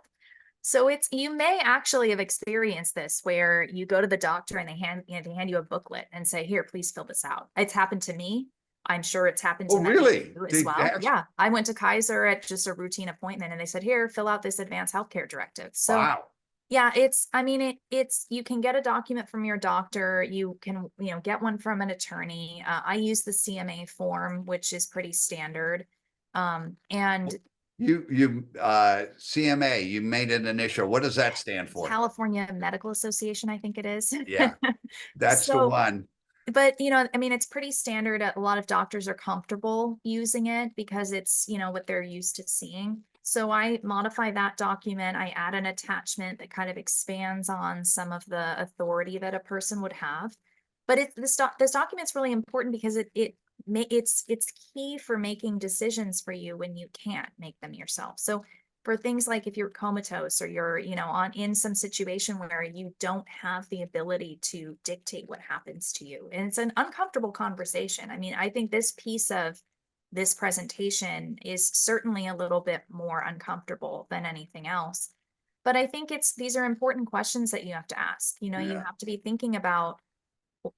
So it's, you may actually have experienced this where you go to the doctor and they hand you a booklet and say, here, please fill this out. It's happened to me. I'm sure it's happened Oh, to many of really? you as They well. asked, Yeah. I went to Kaiser at just a routine appointment and they said, here, fill out this advanced healthcare directive. So wow. yeah, I mean, it's, you can get a document from your doctor. You can, you know, get one from an attorney. I use the CMA form, which is pretty standard. And You CMA, you made an initial. What does that stand for? California Medical Association, I think it is. Yeah, that's the So, one. but you know, I mean, it's pretty standard. A lot of doctors are comfortable using it because it's, you know, what they're used to seeing. So I modify that document. I add an attachment that kind of expands on some of the authority that a person would have. But this document's really important because it's key for making decisions for you when you can't make them yourself. So for things like if you're comatose or you're, you know, on in some situation where you don't have the ability to dictate what happens to you. And it's an uncomfortable conversation. I mean, I think this piece of this presentation is certainly a little bit more uncomfortable than anything else. But I think these are important questions that you have to ask. You know, you Yeah, have to be thinking about,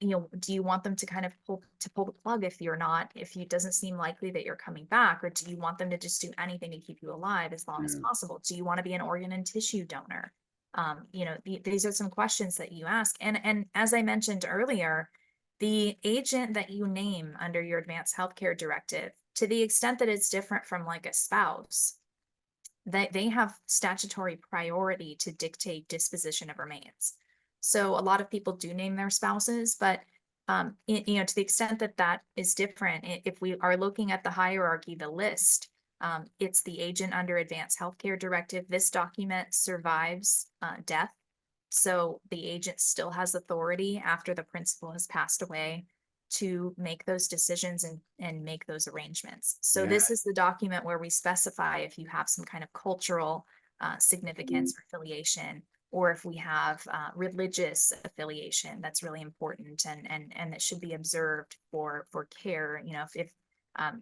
you know, do you want them to kind of pull the plug if you're not, if it doesn't seem likely that you're coming back, or do you want them to just do anything to keep you alive as long as yeah, possible? Do you want to be an organ and tissue donor? You know, these are some questions that you ask. And as I mentioned earlier, the agent that you name under your advanced healthcare directive, to the extent that it's different from like a spouse, that they have statutory priority to dictate disposition of remains. So a lot of people do name their spouses, but you know, to the extent that that is different, if we are looking at the hierarchy, the list, it's the agent under advanced healthcare directive. This document survives death. So the agent still has authority after the principal has passed away to make those decisions and make those arrangements. So yeah. this is the document where we specify if you have some kind of cultural significance or affiliation, or if we have religious affiliation, that's really important and that should be observed for care. You know, if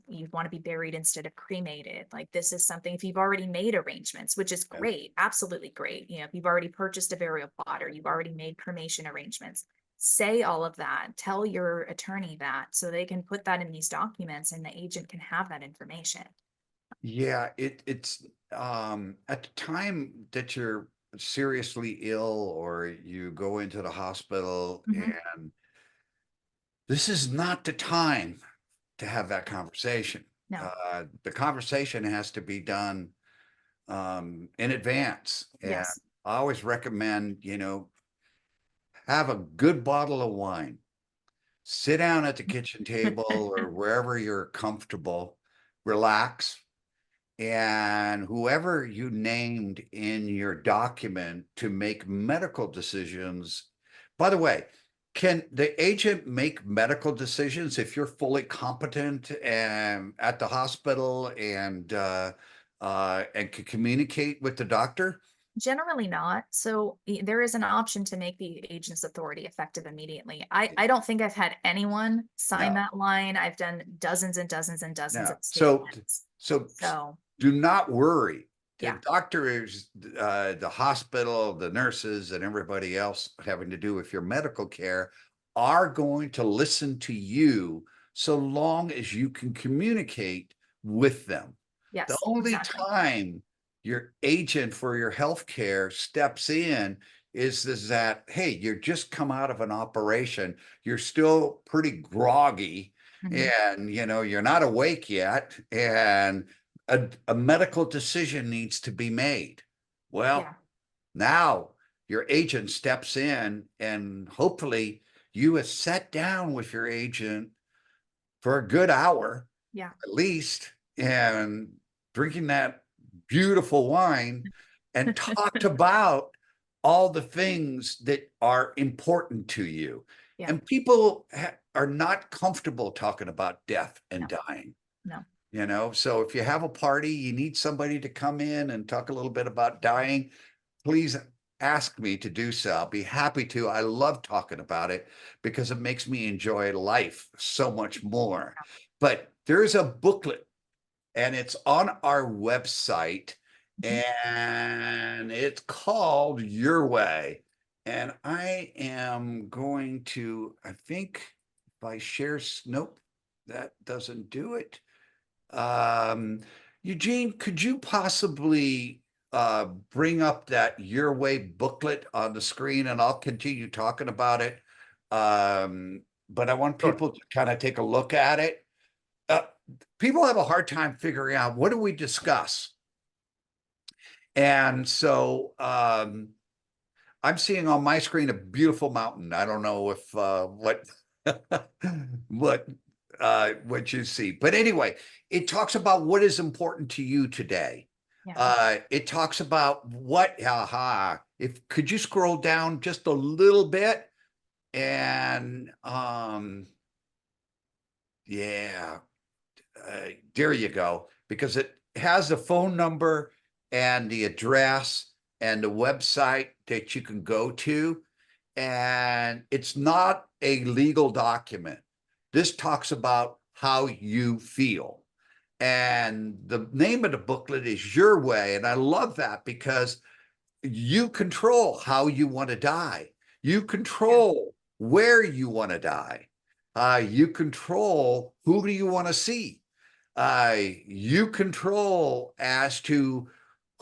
you want to be buried instead of cremated, like this is something, if you've already made arrangements, which is Yeah. great, absolutely great. You know, if you've already purchased a burial plot or you've already made cremation arrangements, say all of that, tell your attorney that so they can put that in these documents and the agent can have that information. Yeah, it's at the time that you're seriously ill or you go into the hospital, Mhm. and this is not the time to have that conversation. No. The conversation has to be done in advance. And Yes. I always recommend, have a good bottle of wine. Sit down at the kitchen table or wherever you're comfortable, relax, and whoever you named in your document to make medical decisions. By the way, can the agent make medical decisions if you're fully competent and at the hospital and can communicate with the doctor? Generally not. So there is an option to make the agent's authority effective immediately. I don't think I've had anyone sign No, that line. I've done dozens and dozens and dozens no. of So, statements. so So do not worry. The yeah, doctors, the hospital, the nurses, and everybody else having to do with your medical care are going to listen to you so long as you can communicate with them. The yes, only exactly. time your agent for your health care steps in is that, hey, you're just come out of an operation, you're still pretty groggy, Mhm. and you're not awake yet, and a medical decision needs to be made. Yeah, Well, now your agent steps in, and hopefully you have sat down with your agent for a good hour yeah, at least, and drinking that beautiful wine and talked about all the things that are important to you. yeah. And people are not comfortable talking about death and No, dying. no. So if you have a party, you need somebody to come in and talk a little bit about dying, please ask me to do so. I'll be happy to. I love talking about it because it makes me enjoy life so much more. But there is a booklet and it's on our website Mhm. and it's called Your Way. And I am going to, I think if I share, nope, that doesn't do it. Um, Eugene, could you possibly bring up that Your Way booklet on the screen and I'll continue talking about it. But I want Sure. people to kind of take a look at it. Uh, People have a hard time figuring out what do we discuss. And so I'm seeing on my screen a beautiful mountain. I don't know if what what you see. But anyway, it talks about what is important to you today. Yeah. It talks about what if could you scroll down just a little bit and yeah, there you go, because it has the phone number and the address and the website that you can go to. And it's not a legal document. This talks about how you feel. And the name of the booklet is Your Way. And I love that because you control how you want to die. You Yeah. control where you want to die. You control who do you want to see. You control as to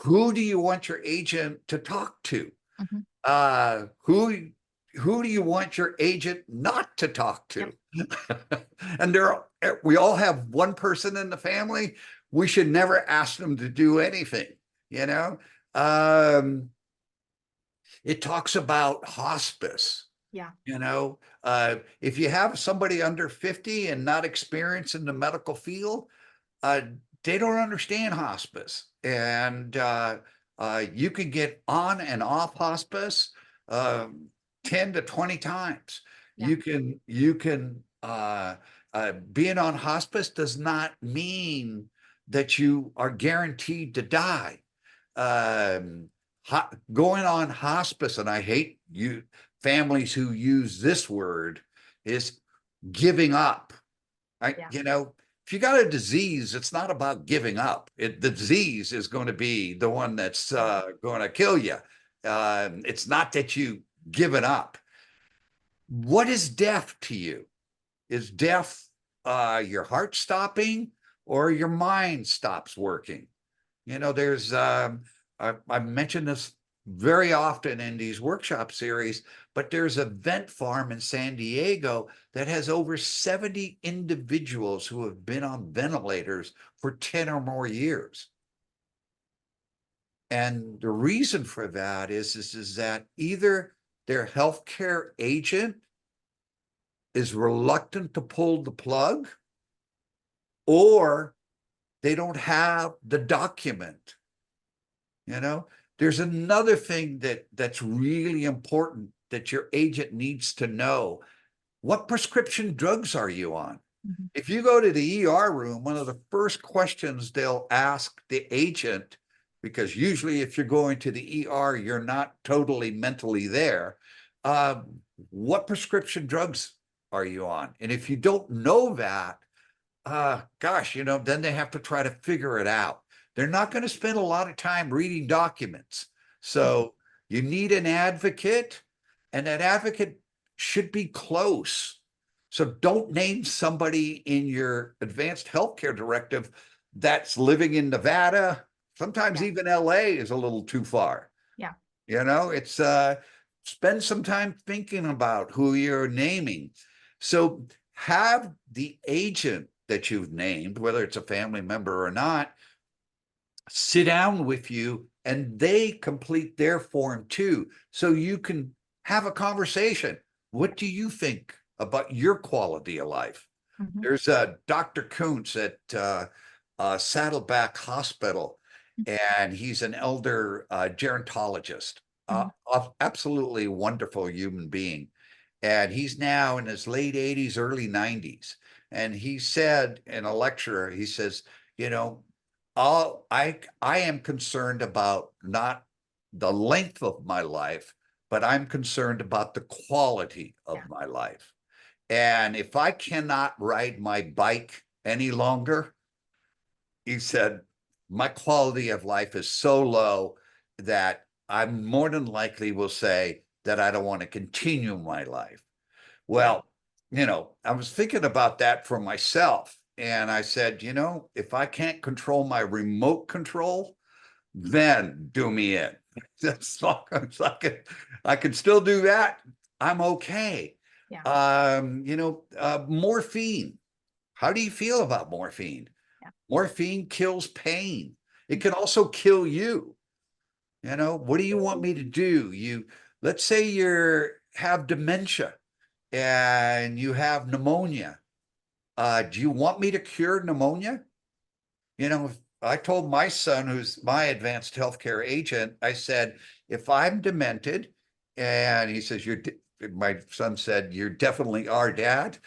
who do you want your agent to talk to. Mhm. Who do you want your agent not to talk Yep. to? And we all have one person in the family. We should never ask them to do anything, you know. Um, it talks about hospice. Yeah. If you have somebody under 50 and not experienced in the medical field, uh, they don't understand hospice, and you can get on and off hospice uh, 10 to 20 times. Yeah. Being on hospice does not mean that you are guaranteed to die. Um, Going on hospice, and I hate you families who use this word, is giving up. Yeah. If you got a disease, it's not about giving up. The disease is going to be the one that's Yeah. going to kill you. It's not that you give it up. What is death to you? Is death your heart stopping or your mind stops working? There's I mentioned this very often in these workshop series, but there's a vent farm in San Diego that has over 70 individuals who have been on ventilators for 10 or more years. And the reason for that is that either their healthcare agent is reluctant to pull the plug, or they don't have the document. You know, there's another thing that's really important that your agent needs to know. What prescription drugs are you on? Mhm. If you go to the ER room, one of the first questions they'll ask the agent, because usually if you're going to the ER, you're not totally mentally there. What prescription drugs are you on? And if you don't know that, gosh, then they have to try to figure it out. They're not going to spend a lot of time reading documents. So you need an advocate, and that advocate should be close. So don't name somebody in your advanced healthcare directive that's living in Nevada. Sometimes Yeah. even LA is a little too far. Yeah. It's spend some time thinking about who you're naming. So have the agent that you've named, whether it's a family member or not, sit down with you and they complete their form too. So you can have a conversation. What do you think about your quality of life? Mhm. There's Dr. Kuntz at Saddleback Hospital, and he's an elder gerontologist, Mhm. absolutely wonderful human being. And he's now in his late 80s, early 90s. And he said in a lecture, he says, you know, I am concerned about not the length of my life, but I'm concerned about the quality of Yeah. my life. And if I cannot ride my bike any longer, he said, my quality of life is so low that I more than likely will say that I don't want to continue my life. Yeah. Well, I was thinking about that for myself. And I said, if I can't control my remote control, then do me in. That's all. I can still do that. I'm okay. Yeah. Morphine. How do you feel about morphine? Yeah. Morphine kills pain. It can also kill you. What do you want me to do? Let's say you have dementia and you have pneumonia. Do you want me to cure pneumonia? I told my son, who's my advanced healthcare agent, I said, if I'm demented, and he says, my son said, you're definitely our dad.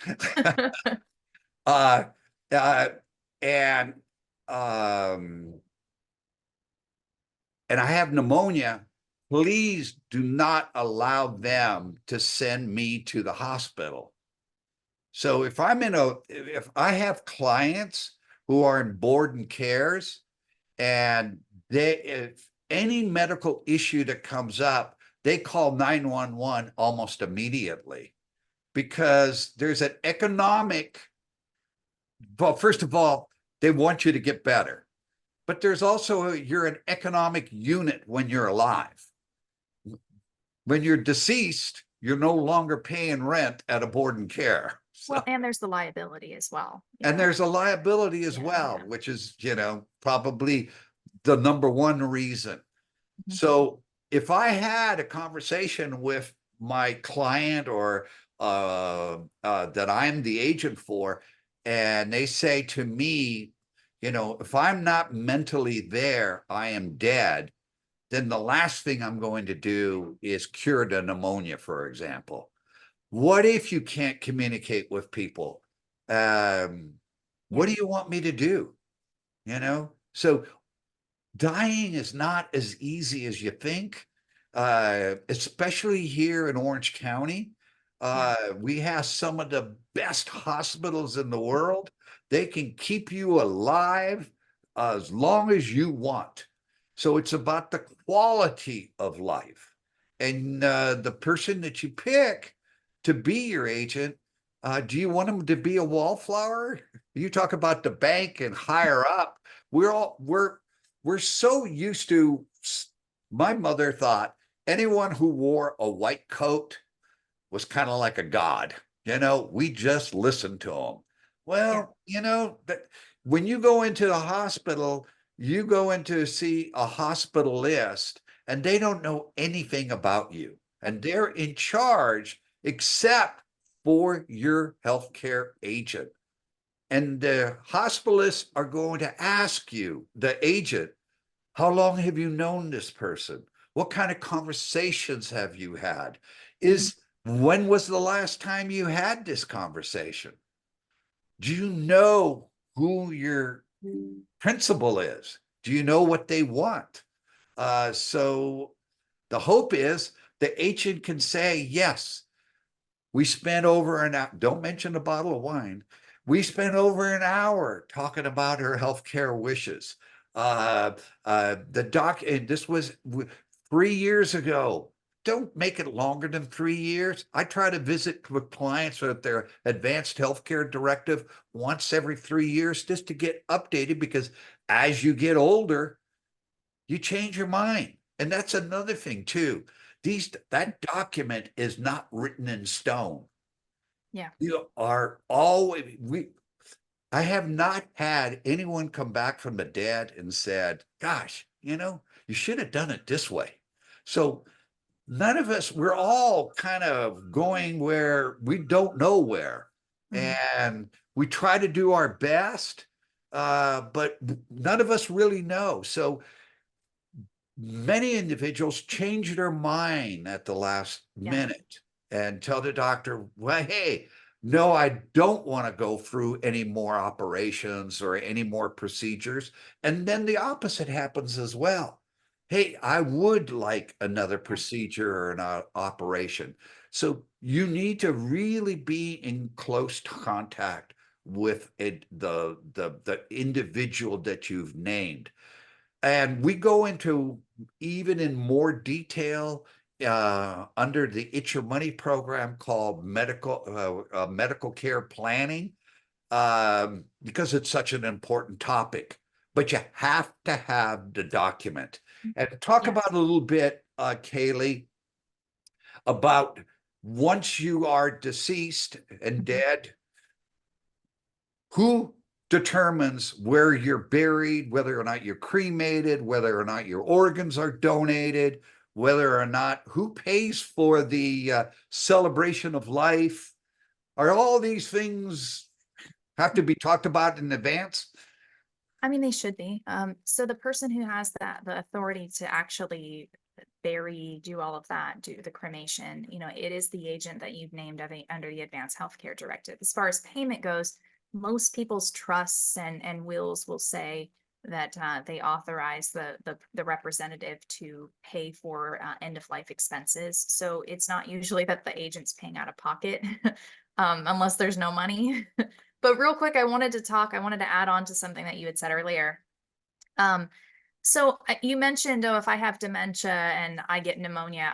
uh, uh, and, um, and I have pneumonia, please do not allow them to send me to the hospital. So if I have clients who are in board and cares, and if any medical issue that comes up, they call 911 almost immediately, because there's an economic, well, first of all, they want you to get better, but there's also you're an economic unit when you're alive. When you're deceased, you're no longer paying rent at a board and care. Well, and there's the liability as well, And there's a liability as Yeah, well, yeah. which is, probably the number one reason. Mhm. So if I had a conversation with my client, or that I'm the agent for, and they say to me, if I'm not mentally there, I am dead, then the last thing I'm going to do is cure the pneumonia, for example. What if you can't communicate with people? What Yeah. do you want me to do? So dying is not as easy as you think, especially here in Orange County. Yeah. We have some of the best hospitals in the world. They can keep you alive as long as you want. So it's about the quality of life. And the person that you pick to be your agent, do you want them to be a wallflower? You talk about the bank and higher up. We're so used to, my mother thought anyone who wore a white coat was kind of like a god. We just listened to them. Yeah. Well, that when you go into the hospital, you go in to see a hospitalist and they don't know anything about you, and they're in charge except for your healthcare agent. And the hospitalists are going to ask you, the agent, how long have you known this person? What kind of conversations have you had? Mhm. When was the last time you had this conversation? Do you know who your principal is? Do you know what they want? So the hope is the agent can say, yes, we spent over an hour, don't mention a bottle of wine. We spent over an hour talking about her healthcare wishes. Uh, the doc, and this was 3 years ago. Don't make it longer than 3 years. I try to visit with clients with their advanced healthcare directive once every 3 years just to get updated, because as you get older, you change your mind. And that's another thing too. That document is not written in stone. Yeah. You are always I have not had anyone come back from the dead and said, gosh, you should have done it this way. So none of us, we're all kind of going where we don't know where. Mhm. And we try to do our best, but none of us really know. So many individuals change their mind at the last Yeah. minute and tell the doctor, well, hey, no, I don't want to go through any more operations or any more procedures. And then the opposite happens as well. Hey, I would like another Yeah. procedure or an operation. So you need to really be in close contact with the individual that you've named. And we go into even in more detail under the It's Your Money program called medical care planning, because it's such an important topic. But you have to have the document. And talk about Yes. a little bit, Kaylee, about once you are deceased and Mhm. dead, who determines where you're buried, whether or not you're cremated, whether or not your organs are donated, whether or not, who pays for the celebration of life? Are all these things have to be talked about in advance? I mean, they should be. So the person who has the authority to actually bury, do all of that, do the cremation, it is the agent that you've named under the Advanced Healthcare Directive. As far as payment goes, most people's trusts and wills will say that they authorize the representative to pay for end of life expenses. So it's not usually that the agent's paying out of pocket, unless there's no money. But real quick, I wanted to add on to something that you had said earlier. Um, so you mentioned, oh, if I have dementia and I get pneumonia,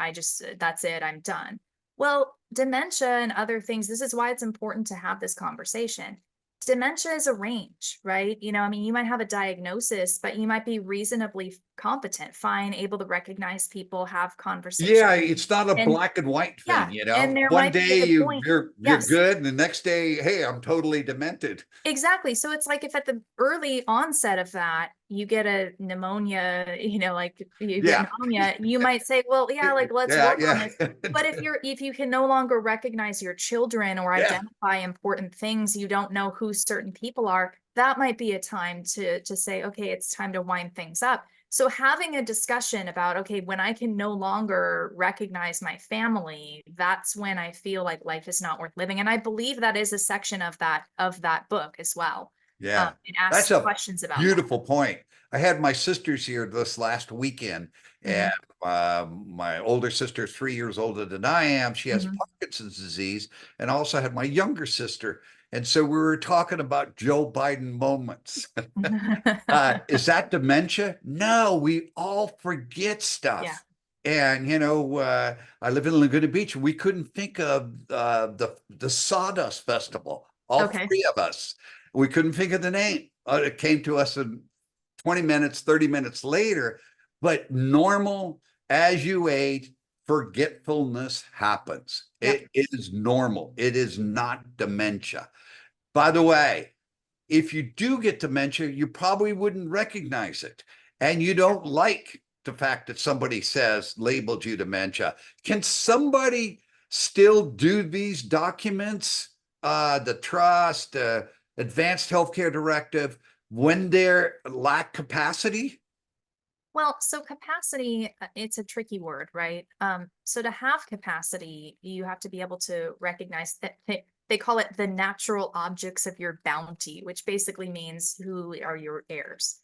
that's it, I'm done. Well, dementia and other things, this is why it's important to have this conversation. Dementia is a range, right? I mean, you might have a diagnosis, but you might be reasonably competent, fine, able to recognize people, have conversations. Yeah, it's not a And black and white yeah, thing, and there One might be day a point. you're Yes. good, and the next day, hey, I'm totally demented. Exactly. So it's like if at the early onset of that, you get a pneumonia, like you get Yeah. pneumonia, you might say, well, yeah, like let's Yeah, work on yeah. this. But if you can no longer recognize your children or Yeah. identify important things, you don't know who certain people are, that might be a time to say, okay, it's time to wind things up. So having a discussion about, okay, when I can no longer recognize my family, that's when I feel like life is not worth living. And I believe that is a section of that book as well. Yeah, It that's asks a questions about that. beautiful point. I had my sisters here this last weekend, and Hmm. my older sister, 3 years older than I am, she has Hmm. Parkinson's disease, and I also had my younger sister. And so we were talking about Joe Biden moments. Is that dementia? No, we all forget Yeah. stuff. And I live in Laguna Beach. We couldn't think of the Sawdust Festival. All Okay. three of us. We couldn't think of the name. It came to us in 20 minutes, 30 minutes later. But normal, as you age, forgetfulness happens. Yep. It is normal. It is not dementia. By the way, if you do get dementia, you probably wouldn't recognize it. And you don't like the fact that somebody says labeled you dementia. Can somebody still do these documents, the trust, advanced healthcare directive, when they're lack capacity? Well, so capacity, it's a tricky word, right? So to have capacity, you have to be able to recognize that they call it the natural objects of your bounty, which basically means who are your heirs.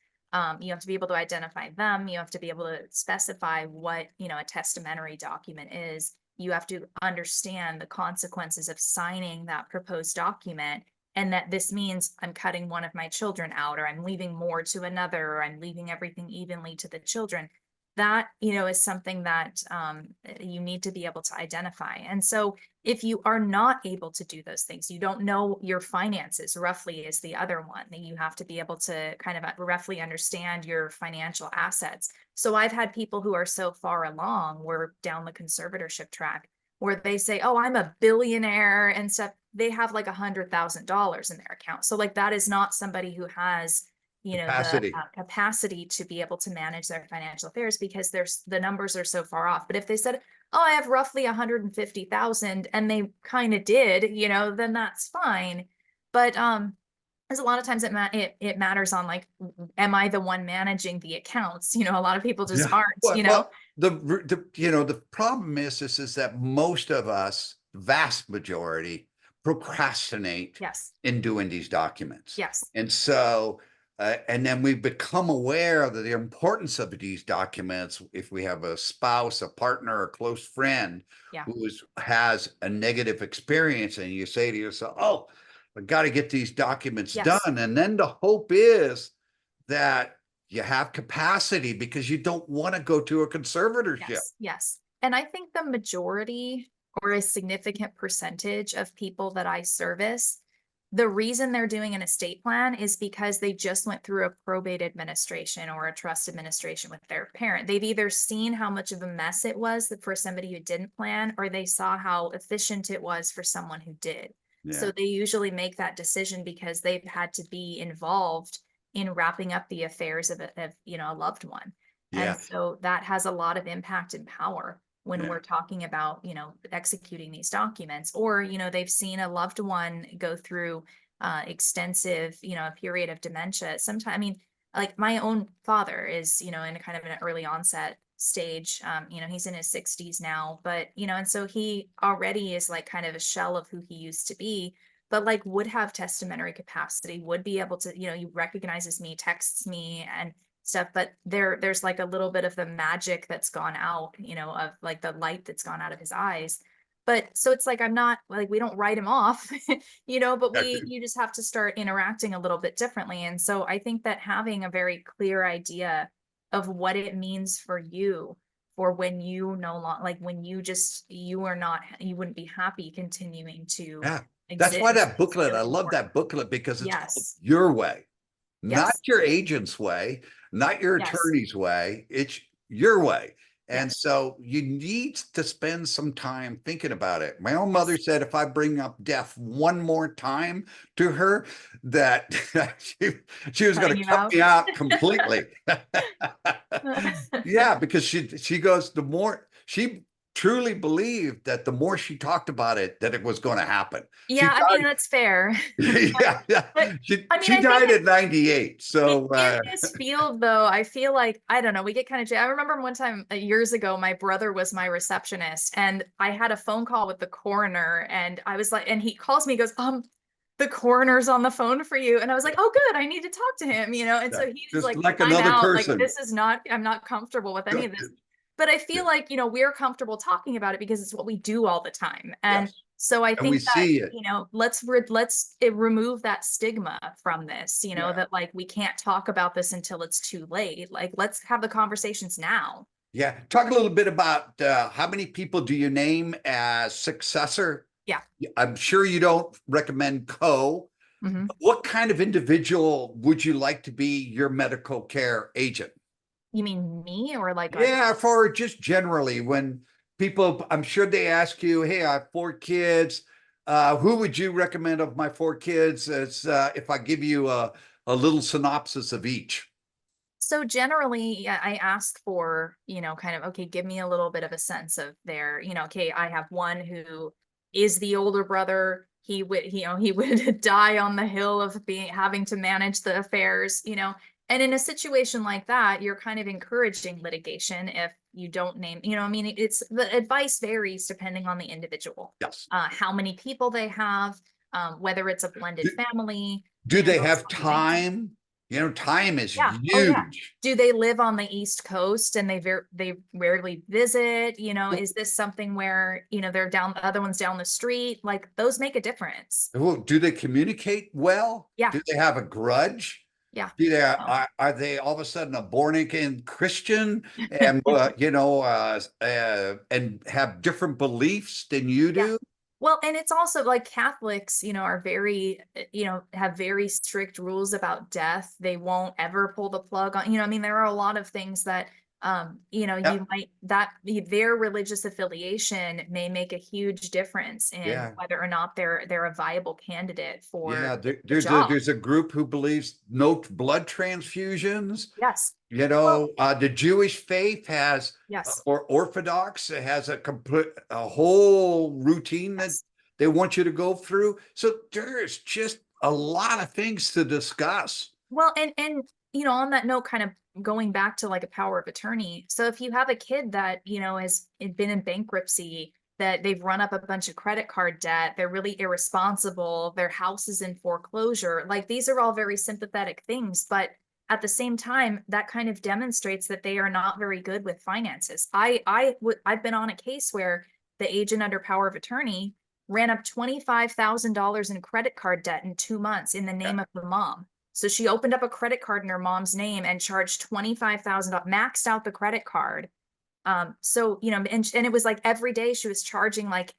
You have to be able to identify them. You have to be able to specify what, a testamentary document is. You have to understand the consequences of signing that proposed document, and that this means I'm cutting one of my children out, or I'm leaving more to another, or I'm leaving everything evenly to the children. That, is something that you need to be able to identify. And so if you are not able to do those things, you don't know your finances roughly is the other one, that you have to be able to kind of roughly understand your financial assets. So I've had people who are so far along, we're down the conservatorship track, where they say, oh, I'm a billionaire and stuff. They have like $100,000 in their account. So like that is not somebody who has, the Capacity. capacity to be able to manage their financial affairs, because the numbers are so far off. But if they said, oh, I have roughly 150,000, and they kind of did, then that's fine. But there's a lot of times it matters on like, am I the one managing the accounts? A lot of people just Yeah. aren't, Well, the problem is that most of us, vast majority, procrastinate Yes. in doing these documents. Yes. And so, and then we become aware of the importance of these documents if we have a spouse, a partner, a close friend Yeah. has a negative experience, and you say to yourself, oh, I got to get these documents Yes. done. And then the hope is that you have capacity because you don't want to go to a conservatorship. Yes, yes. And I think the majority or a significant percentage of people that I service, the reason they're doing an estate plan is because they just went through a probate administration or a trust administration with their parent. They've either seen how much of a mess it was for somebody who didn't plan, or they saw how efficient it was for someone who did. Yeah. So they usually make that decision because they've had to be involved in wrapping up the affairs of a loved one. And Yeah. so that has a lot of impact and power when Yeah. we're talking about, executing these documents, or, they've seen a loved one go through extensive, a period of dementia. Sometimes, I mean, like my own father is, in a kind of an early onset stage. He's in his 60s now, but, and so he already is like kind of a shell of who he used to be, but like would have testamentary capacity, would be able to, he recognizes me, texts me and stuff, but there's like a little bit of the magic that's gone out, of like the light that's gone out of his eyes. But so it's like, I'm not like, we don't write him off, but you just have to start interacting a little bit differently. And so I think that having a very clear idea of what it means for you, for when you no longer, like when you are not, you wouldn't be happy continuing to Yeah. That's why exist. that It's booklet, I really love important. that booklet because it's called Yes. Your Way, not Yes. your agent's way, not your Yes. attorney's way. It's your way. And Yes. so you need to spend some time thinking about it. My own mother Yes. said if I bring up death one more time to her, that she was going Cutting to you cut out. me out completely. Yeah, because she goes, the more she truly believed that the more she talked about it, that it was going to happen. She Yeah, I mean, that's fair. yeah, yeah. But I mean, She I think died at 98. So in this field, though, I feel like, I don't know, we get kind of, I remember one time years ago, my brother was my receptionist, and I had a phone call with the coroner, and I was like, and he calls me, he goes, the coroner's on the phone for you. And I was like, oh, good, I need to talk to him, and yeah, so he's just like, like I'm another out, like, person. this is not, I'm not comfortable with any of this. But I feel like, we're comfortable talking about it because it's what we do all the time. And Yes. so I And we think that, see it. let's remove that stigma from this, Yeah. that like we can't talk about this until it's too late. Like, let's have the conversations now. Yeah. Talk a little bit about how many people do you name as successor? Yeah. I'm sure you don't recommend Mhm. What kind of individual would you like to be your medical care agent? You mean me, or like a, Yeah, for just generally when people, I'm sure they ask you, hey, I have 4 kids. Who would you recommend of my four kids as if I give you a little synopsis of each? So generally, yeah, I ask for, kind of, okay, give me a little bit of a sense of their, okay, I have one who is the older brother. He would, he would die on the hill of being having to manage the affairs, And in a situation like that, you're kind of encouraging litigation if you don't name, I mean, it's the advice varies depending on the individual, Yes. how many people they have, whether it's a Do, blended family, do they those have kinds of things. time? Time is Yeah. Oh, yeah. huge. Do they live on the East Coast and they rarely visit? Is this something where, they're down, the other one's down the street? Like those make a difference. Well, do they communicate well? Yeah. Do they have a grudge? Yeah. Do they Oh. are they all of a sudden a born again Christian and and have different beliefs than you Yeah. do? Well, and it's also like Catholics, are very, have very strict rules about death. They won't ever pull the plug on, I mean, there are a lot of things that, Yeah, you might, that their religious affiliation may make a huge difference in yeah. whether or not they're a viable candidate for Yeah, the job. there's a group who believes no blood transfusions. Yes. Well, The Jewish faith has, yes. or Orthodox has a whole routine that Yes. they want you to go through. So there's just a lot of things to discuss. Well, and on that note, kind of going back to like a power of attorney. So if you have a kid that, has been in bankruptcy, that they've run up a bunch of credit card debt, they're really irresponsible, their house is in foreclosure, like these are all very sympathetic things, but at the same time, that kind of demonstrates that they are not very good with finances. I've been on a case where the agent under power of attorney ran up $25,000 in credit card debt in 2 months in the Yeah, name of the mom. So she opened up a credit card in her mom's name and charged $25,000, maxed out the credit card. So, and it was like every day she was charging like,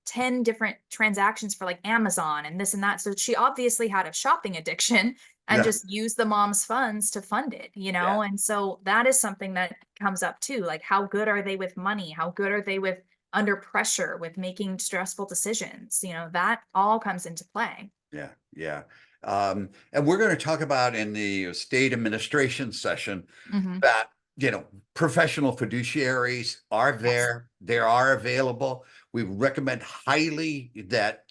10 different transactions for like Amazon and this and that. So she obviously had a shopping addiction and yeah, just used the mom's funds to fund it, yeah, And so that is something that comes up too. Like, how good are they with money? How good are they with under pressure, with making stressful decisions? That all comes into play. yeah, yeah. And we're going to talk about in the state administration session Hmm. that, professional fiduciaries are Yes. there, they are available. We recommend highly that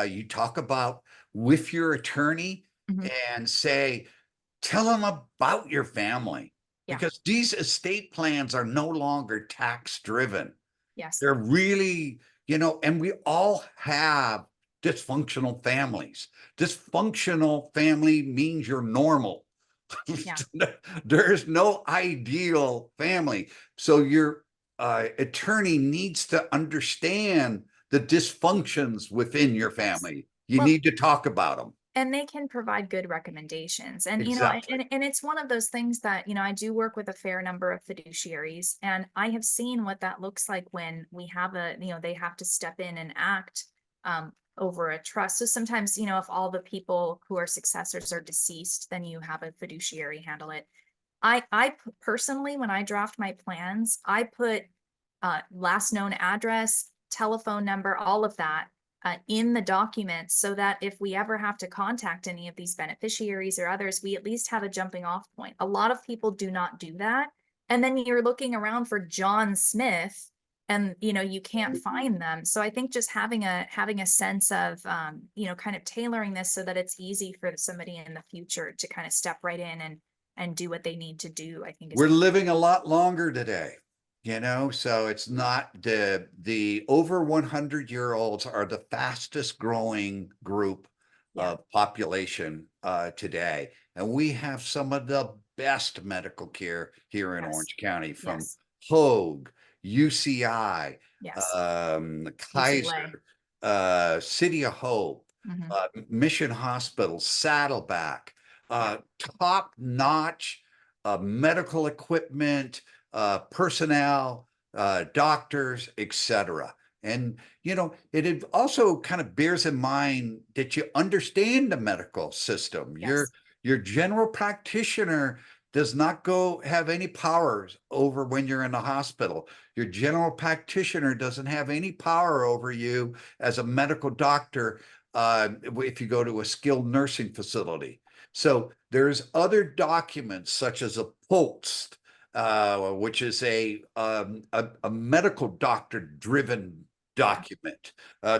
you talk about with your attorney Hmm. and say, tell them about your family Yeah. because these estate plans are no longer tax driven. Yes. They're really, and we all have dysfunctional families. Dysfunctional family means you're normal. Yeah. There's no ideal family. So your attorney needs to understand the dysfunctions within your Yes. family. You Well, need to talk about them. and they can provide good recommendations. And, Exactly. and it's one of those things that, I do work with a fair number of fiduciaries, and I have seen what that looks like when we have they have to step in and act over a trust. So sometimes, if all the people who are successors are deceased, then you have a fiduciary handle it. Personally, when I draft my plans, I put last known address, telephone number, all of that in the document so that if we ever have to contact any of these beneficiaries or others, we at least have a jumping off point. A lot of people do not do that. And then you're looking around for John Smith and you can't find them. So I think just having a sense of kind of tailoring this so that it's easy for somebody in the future to kind of step right in and do what they need to do, I think is We're living a lot longer today, so it's not the over 100-year-olds are the fastest growing group yeah. of population today. And we have some of the best medical care here in Yes. Orange County from Yes. Hoag, UCI, Yes. UCLA. Kaiser, City of Hope, Hmm. Mission Hospital, Saddleback, Yeah. top-notch medical equipment, personnel, doctors, etc. And it also kind of bears in mind that you understand the medical system. Yes. Your general practitioner does not have any powers over when you're in the hospital. Your general practitioner doesn't have any power over you as a medical doctor if you go to a skilled nursing facility. So there's other documents such as a POLST, which is a medical doctor driven document.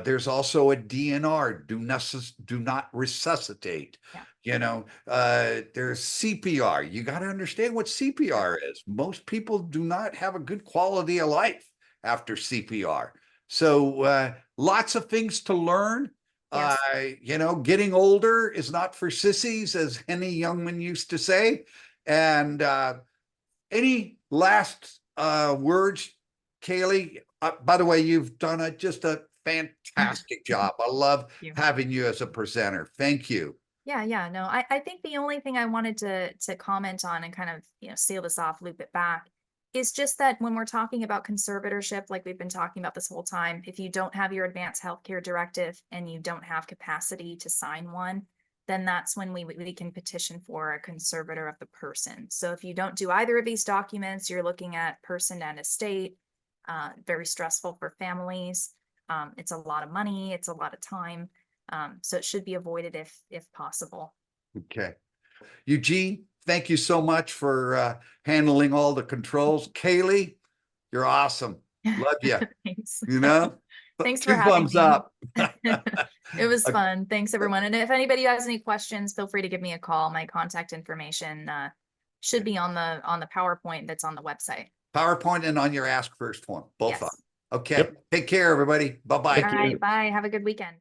There's also a DNR, do not resuscitate. Yeah. You know, there's CPR. You got to understand what CPR is. Most people do not have a good quality of life after CPR. So lots of things to learn. Yes. You know, getting older is not for sissies, as Henny Youngman used to say. And any last words, Kaylee? By the way, you've done just a fantastic job. I love having you as a presenter. Thank you. Yeah, no, I think the only thing I wanted to comment on and kind of, seal this off, loop it back, is just that when we're talking about conservatorship, like we've been talking about this whole time, if you don't have your advanced healthcare directive and you don't have capacity to sign one, then that's when we can petition for a conservator of the person. So if you don't do either of these documents, you're looking at person and estate, very stressful for families. It's a lot of money, it's a lot of time. So it should be avoided if possible. Okay. Eugene, thank you so much for handling all the controls. Kaylee, you're awesome. Love you. Thanks. You know, Thanks for two having thumbs me. up. It was fun. Thanks, everyone. And if anybody has any questions, feel free to give me a call. My contact information should be on the PowerPoint that's on the website. PowerPoint and on your Ask First form, both Yes. of them. Okay. Take care, everybody. Bye-bye. All right. Bye. Have a good weekend.